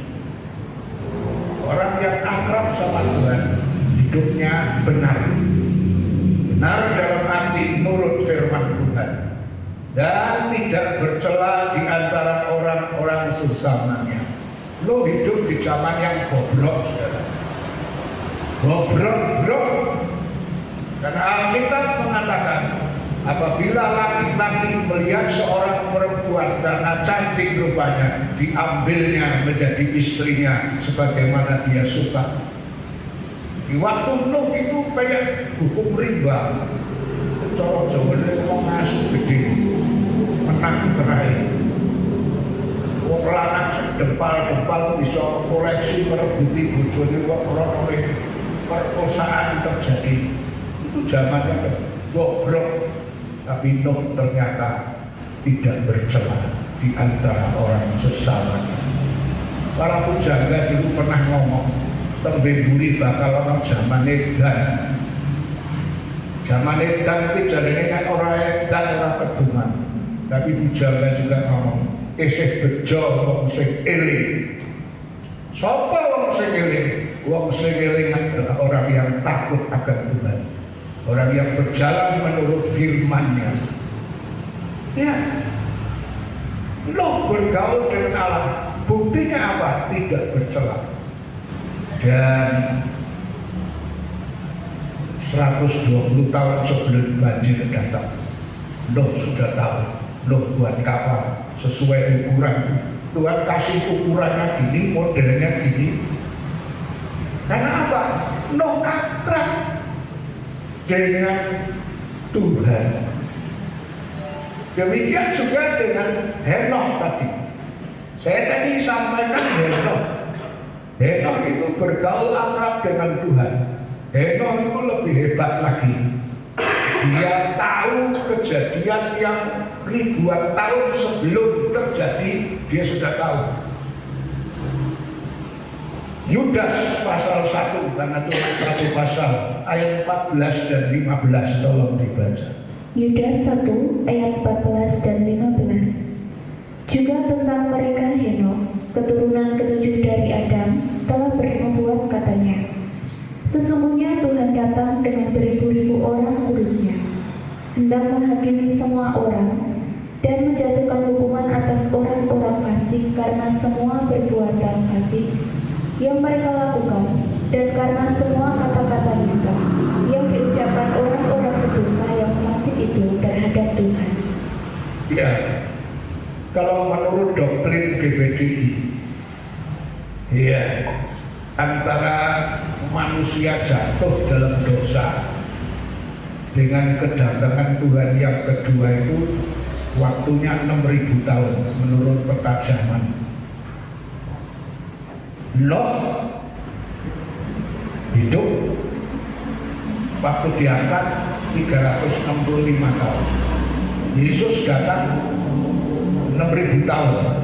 Orang yang akrab sama Tuhan hidupnya benar. Benar dalam arti nurut firman Tuhan dan tidak bercela di antara orang-orang sezamannya. Lo hidup di zaman yang goblok, saudara. Goblok. Karena Alkitab mengatakan apabila laki-laki melihat seorang perempuan karena cantik rupanya, diambilnya menjadi istrinya sebagaimana dia suka. Di waktu Nuh itu kayak hukum rimba. Cara Jawa wong asu gede menang kerai. Wong lanang sedempal-dempal bisa koleksi merebuti bojone wong ora perkosaan terjadi. Itu zamannya goblok, tapi Nuh ternyata tidak bercela di antara orang sesama. Para pujangga dulu pernah ngomong, tembe buri bakal ana zaman edan. Zaman edan itu jarene kan ora edan ora kedungan. Tapi pujangga juga ngomong, isih bejo wong sing eling. Sapa wong sing eling? Wong sing eling adalah orang yang takut akan Tuhan. Orang yang berjalan menurut firman-Nya. Ya. Nuh bergaul dengan Allah. Buktinya apa? Tidak bercela. Dan 120 tahun sebelum banjir datang, Nuh sudah tahu. Nuh buat kapal sesuai ukuran. Tuhan kasih ukurannya gini, modelnya gini. Karena apa? Nuh akrab dengan Tuhan. Demikian juga dengan Henokh tadi. Saya tadi sampaikan Henokh. Henokh itu bergaul akrab dengan Tuhan. Henokh itu lebih hebat lagi. Dia tahu kejadian yang ribuan tahun sebelum terjadi, dia sudah tahu. Yudas pasal 1, karena cuma satu pasal, ayat 14 dan 15, tolong dibaca. Yudas 1 ayat 14 dan 15. Juga tentang mereka Henokh, keturunan ketujuh dari Adam, telah bernubuat katanya, sesungguhnya Tuhan datang dengan beribu-ribu orang kudusnya, hendak menghakimi semua orang dan menjatuhkan hukuman atas orang-orang fasik karena semua perbuatan fasik yang mereka lakukan dan karena semua kata-kata nista yang diucapkan orang-orang berdosa yang fasik itu terhadap Tuhan. Ya, kalau menurut doktrin GBDI, ya, antara manusia jatuh dalam dosa dengan kedatangan Tuhan yang kedua itu waktunya 6.000 tahun menurut peta zaman. Nuh hidup waktu diangkat 365 tahun. Yesus datang 6.000 tahun.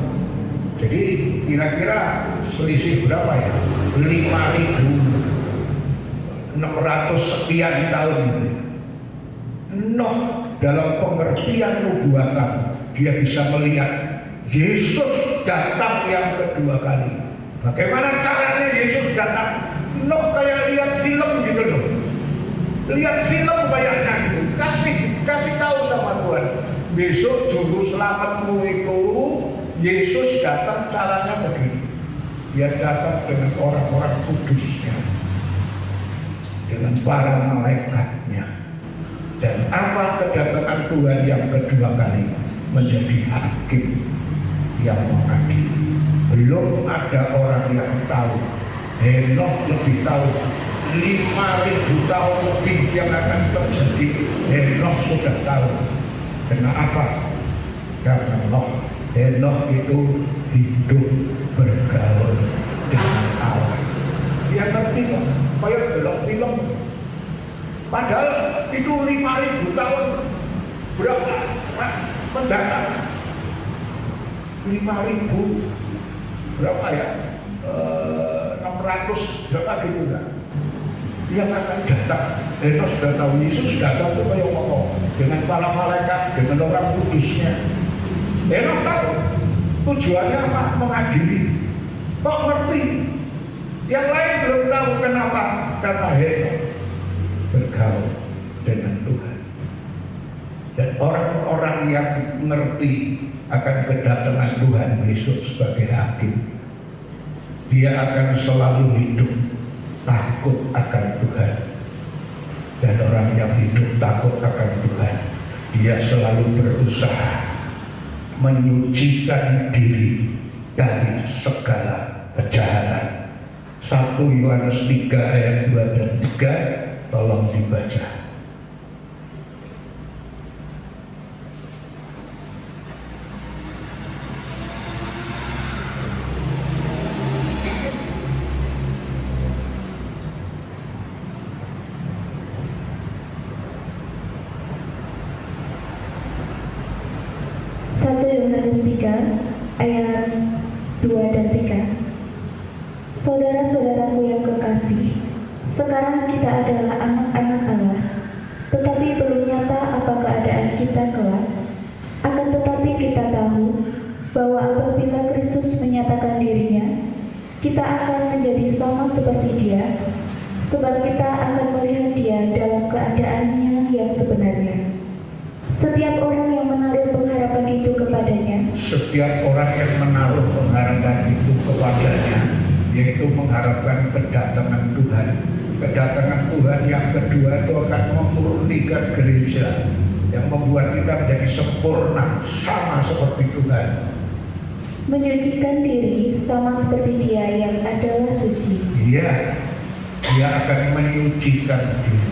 Jadi kira-kira selisih berapa ya? 5.600 sekian tahun gitu. Nuh dalam pengertian nubuatan dia bisa melihat Yesus datang yang kedua kali. Bagaimana caranya Yesus datang? Nuh kayak lihat film gitu loh. Lihat film kayaknya gitu. Kasih tahu sama Tuhan. Besok juru selamatmu itu Yesus datang caranya begini. Dia datang dengan orang-orang kudusnya, dengan para malaikatnya. Dan apa kedatangan Tuhan yang kedua kali? Menjadi hakim yang mengadili. Belum ada orang yang tahu. Henokh lebih tahu. 5.000 tahun lebih yang akan terjadi. Henokh sudah tahu. Kenapa? Karena Henokh itu hidup bergaul dengan Allah. Dia ngerti kok, kayak dalam film. Padahal itu 5.000 tahun berapa mendatang? 5.000 berapa ya? 600 berapa gitu kan? Yang akan datang. Henokh sudah tahu Yesus datang itu kayak ngomong dengan para malaikat, dengan orang kudusnya. Henokh tahu tujuannya apa? Mengadili. Kok ngerti? Yang lain belum tahu kenapa? Karena Henokh bergaul dengan Tuhan. Dan orang-orang yang mengerti akan kedatangan Tuhan Yesus sebagai hakim, dia akan selalu hidup takut akan Tuhan. Dan orang yang hidup takut akan Tuhan, dia selalu berusaha menyucikan diri dari segala kejahatan, 1 Yohanes 3 ayat 2 dan 3, tolong dibaca. Yohanes 3 ayat 2 dan 3. Saudara-saudaraku yang kekasih, sekarang kita adalah anak-anak Allah, tetapi belum nyata apa keadaan kita kelak. Akan tetapi kita tahu bahwa apabila Kristus menyatakan dirinya, kita akan menjadi sama seperti Dia, sebab kita akan melihat Dia dalam keadaannya yang sebenarnya. Setiap orang yang menaruh pengharapan itu kepadanya, Setiap orang yang menaruh pengharapan itu kepadanya, yaitu mengharapkan kedatangan Tuhan. Kedatangan Tuhan yang kedua itu akan memurnikan gereja, yang membuat kita menjadi sempurna, sama seperti Tuhan. menyucikan diri sama seperti Dia yang adalah suci. Dia akan menyucikan diri.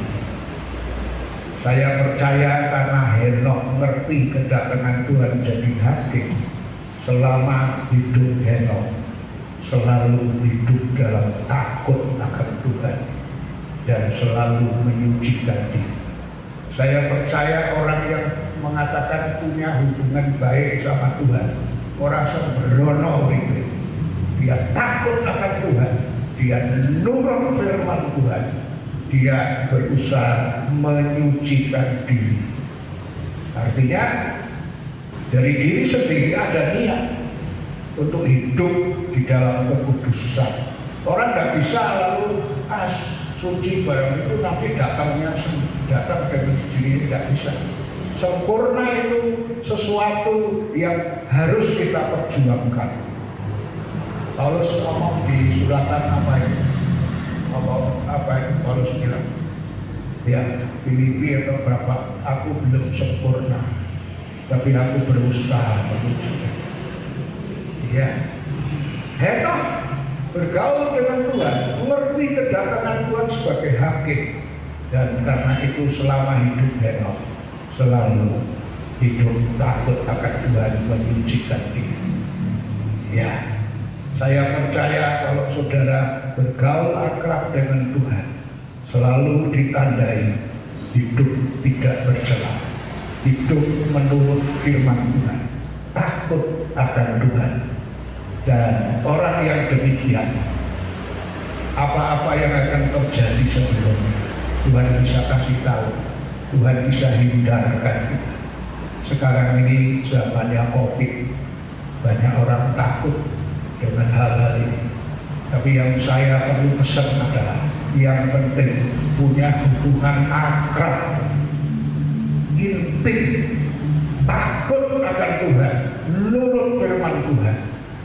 Saya percaya karena Henokh ngerti kedatangan Tuhan jadi hakim. Selama hidup Henokh selalu hidup dalam takut akan Tuhan dan selalu menyucikan diri. Saya percaya orang yang mengatakan punya hubungan baik sama Tuhan, orang sembrono itu, dia takut akan Tuhan, dia nurut firman Tuhan, dia berusaha menyucikan diri. Artinya dari diri sendiri ada niat untuk hidup di dalam kekudusan. Orang tidak bisa lalu suci barang itu nanti datang dari diri, tidak bisa. Sempurna itu sesuatu yang harus kita perjuangkan. Paulus ngomong di suratan apa itu? Apa itu Paulus bilang? Ya, Filipi atau berapa? Aku belum sempurna, tapi aku berusaha menuju. Ya, Henokh bergaul dengan Tuhan, mengerti kedatangan Tuhan sebagai hakim, dan karena itu selama hidup Henokh selalu hidup takut akan Tuhan, menyucikan diri. Ya, saya percaya kalau saudara bergaul akrab dengan Tuhan, selalu ditandai hidup tidak bercela, hidup menurut firman Tuhan, takut akan Tuhan. Dan orang yang demikian, apa-apa yang akan terjadi sebelumnya, Tuhan bisa kasih tahu, Tuhan bisa hindarkan kita. Sekarang ini zamannya COVID, banyak orang takut dengan hal-hal ini. Tapi yang saya perlu pesan adalah, yang penting punya hubungan akrab, intim, takut akan Tuhan, nurut firman Tuhan.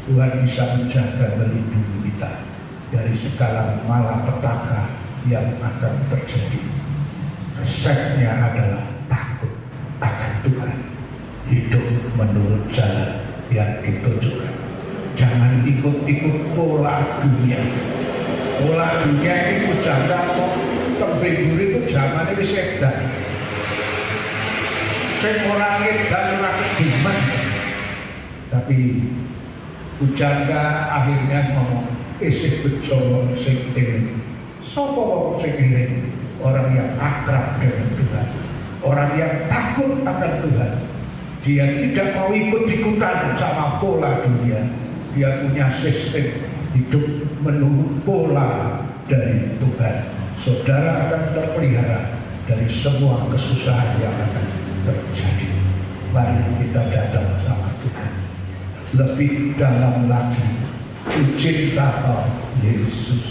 Tuhan bisa menjaga, melindungi kita dari segala malapetaka yang akan terjadi. Resepnya adalah takut akan Tuhan, hidup menurut jalan yang ditunjukkan. Jangan ikut-ikut pola dunia. Pola dunia ini jangan kok tembigur itu zaman ini sedan. Saya orangin dan orang kediman. Tapi Pujangga akhirnya ngomong, isih bejo sing eling. Sapa sing eling? Orang yang akrab dengan Tuhan, orang yang takut akan Tuhan. Dia tidak mau ikut-ikutan sama pola dunia. Dia punya sistem hidup menurut pola dari Tuhan. Saudara akan terpelihara dari semua kesusahan yang akan terjadi. Mari kita datang sama Tuhan. Lebih dalam lagi, cinta Yesus.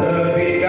Lebih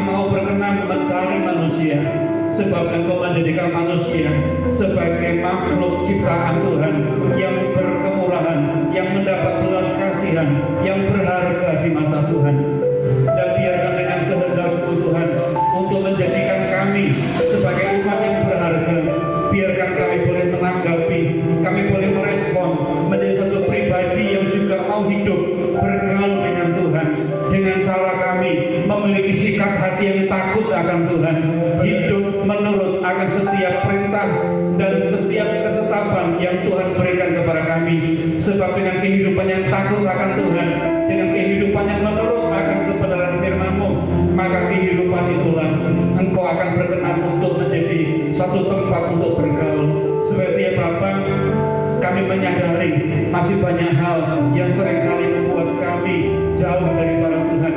masih mau berkenan mencari manusia, sebab Engkau menjadikan manusia sebagai makhluk ciptaan Tuhan yang berkemurahan, yang mendapat belas kasihan, yang berharga di mata Tuhan. Dan biarkan dengan kehendak-Mu Tuhan untuk menjadikan kami sebagai umat yang berharga, biarkan kami boleh menanggapi, kami boleh merespon menjadi satu pribadi yang juga mau hidup bergaul dengan Tuhan, dengan cara kami memiliki sikap hati yang takut akan Tuhan, hidup menurut akan setiap perintah dan setiap ketetapan yang Tuhan berikan kepada kami. Sebab dengan kehidupan yang takut akan Tuhan, dengan kehidupan yang menurut akan kebenaran firman-Mu, maka kehidupan itulah Engkau akan berkenan untuk menjadi satu tempat untuk bergaul. Seperti ya Bapa, kami menyadari masih banyak hal yang seringkali membuat kami jauh daripada Tuhan.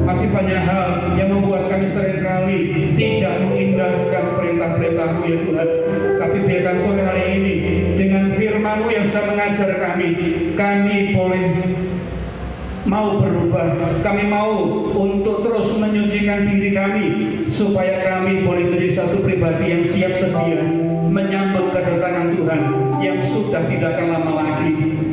Masih banyak hal yang membuat kami seringkali tidak mengindahkan perintah-perintah-Mu ya Tuhan. Tapi biarkan sore hari ini dengan firman-Mu yang sudah mengajar kami boleh mau berubah, kami mau untuk terus menyucikan diri kami, supaya kami boleh menjadi satu pribadi yang siap sedia menyambut kedatangan Tuhan yang sudah tidak akan lama lagi.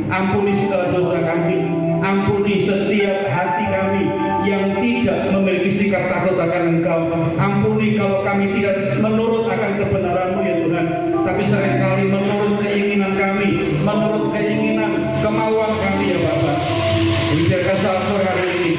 Ampuni segala dosa kami, ampuni setiap hati kami yang tidak memiliki sikap takut akan Engkau. Ampuni kalau kami tidak menurut akan kebenaran-Mu ya Tuhan, tapi seringkali menurut keinginan kami, menurut keinginan kemauan kami ya Bapa. Biarkan saat sore hari ini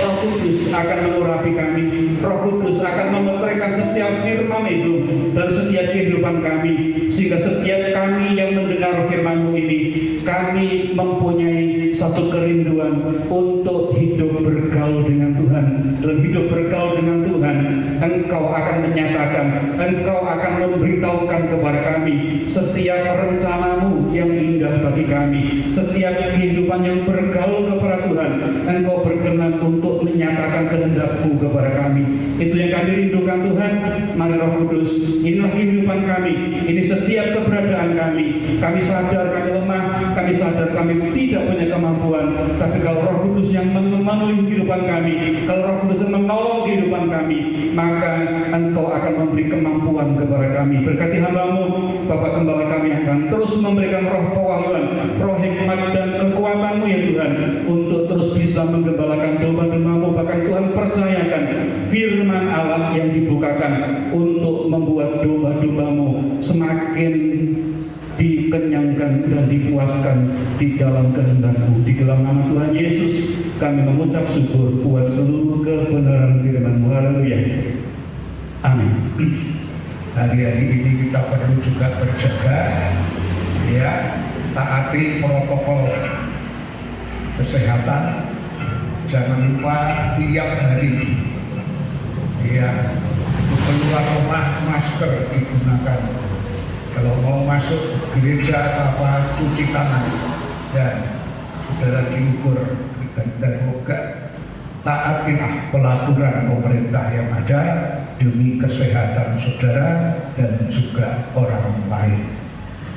Roh Kudus akan mengurapi kami, Roh Kudus akan memeteraikan setiap firman itu dan setiap kehidupan kami, sehingga setiap kami yang mendengar firman-Mu ini, kami mempunyai satu kerinduan untuk hidup bergaul dengan Tuhan. Dan hidup bergaul dengan Tuhan, Engkau akan menyatakan, Engkau akan memberitahukan kepada kami setiap rencana-Mu yang indah bagi kami, setiap kehidupan yang bergaul kepada Tuhan. Engkau berkenan untuk menyatakan kehendak-Mu kepada kami. Itu yang kami rindukan Tuhan. Mari Roh Kudus, inilah kehidupan kami, ini setiap keberadaan kami. Kami sadar kami lemah, kami sadar kami tidak punya kemampuan. Tapi kalau Roh Kudus yang memenuhi kehidupan kami, kalau Roh Kudus yang menolong kehidupan kami, maka Engkau akan memberi kemampuan kepada kami. Berkati hamba-Mu, Bapak Gembala kami akan terus memberikan roh pewahyuan, roh hikmat dan kekuatan-Mu ya Tuhan, untuk terus bisa menggembalakan domba-domba-Mu. Bahkan Tuhan percayakan firman Allah yang dibukakan untuk membuat domba-domba-Mu semakin dikenyangkan dan dipuaskan di dalam kehendak-Mu. Di dalam nama Tuhan Yesus kami mengucap syukur buat seluruh kebenaran firman-Mu. Haleluya. Amin. Hari-hari ini kita perlu juga berjaga, ya, taati protokol kesehatan. Jangan lupa tiap hari, ya, keluar rumah masker digunakan. Kalau mau masuk gereja apa, cuci tangan dan saudara diukur dan moga taatilah pelaturan pemerintah yang ada demi kesehatan saudara dan juga orang lain.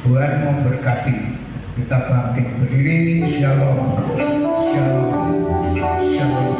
Tuhan memberkati. Kita bangkit berdiri. Shalom. Shalom. Shalom.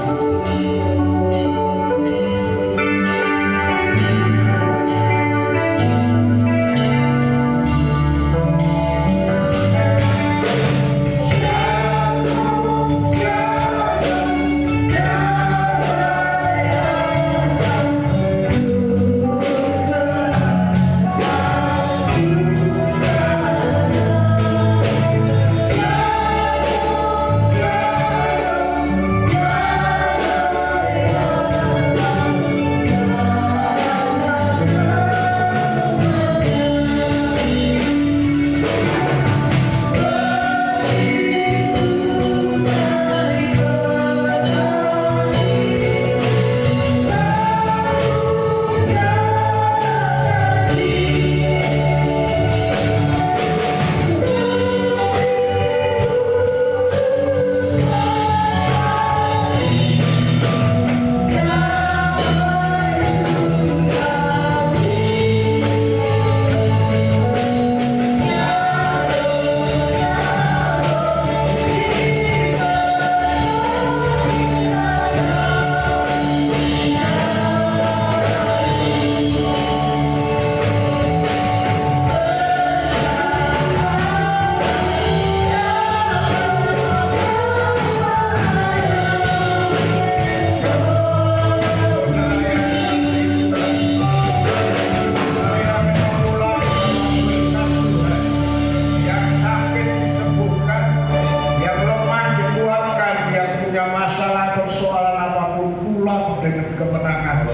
kemenangan.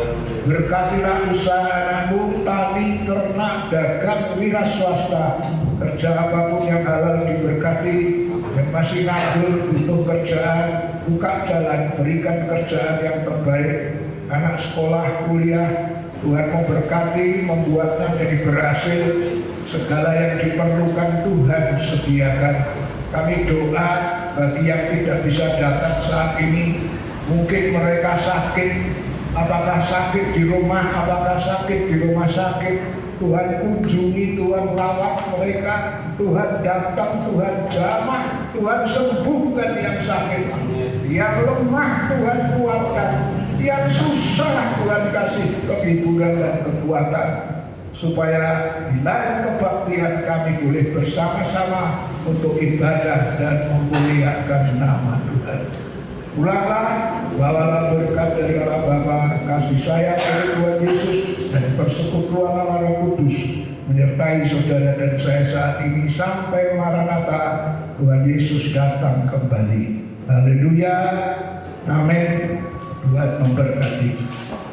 Berkatilah usaha anakmu, tani, ternak, dagang, wira swasta, kerja apapun yang halal diberkati. Yang masih nganggur butuh kerjaan, buka jalan, berikan kerjaan yang terbaik. Anak sekolah, kuliah, Tuhan memberkati, membuatnya jadi berhasil. Segala yang diperlukan Tuhan sediakan. Kami doa bagi yang tidak bisa datang saat ini, mungkin mereka sakit, apakah sakit di rumah, apakah sakit di rumah sakit, Tuhan kunjungi, Tuhan rawat mereka, Tuhan datang, Tuhan jamah, Tuhan sembuhkan yang sakit, yang lemah Tuhan kuatkan, yang susah Tuhan kasih kehiburan dan kekuatan, supaya di lain kebaktian kami boleh bersama-sama untuk ibadah dan memuliakan nama Tuhan. Pulanglah, bawalah berkat dari Allah Bapa, kasih sayang dari Tuhan Yesus, dan persekutuan Allah Roh Kudus menyertai saudara dan saya saat ini sampai Maranatha, Tuhan Yesus datang kembali. Haleluya, amin. Tuhan memberkati.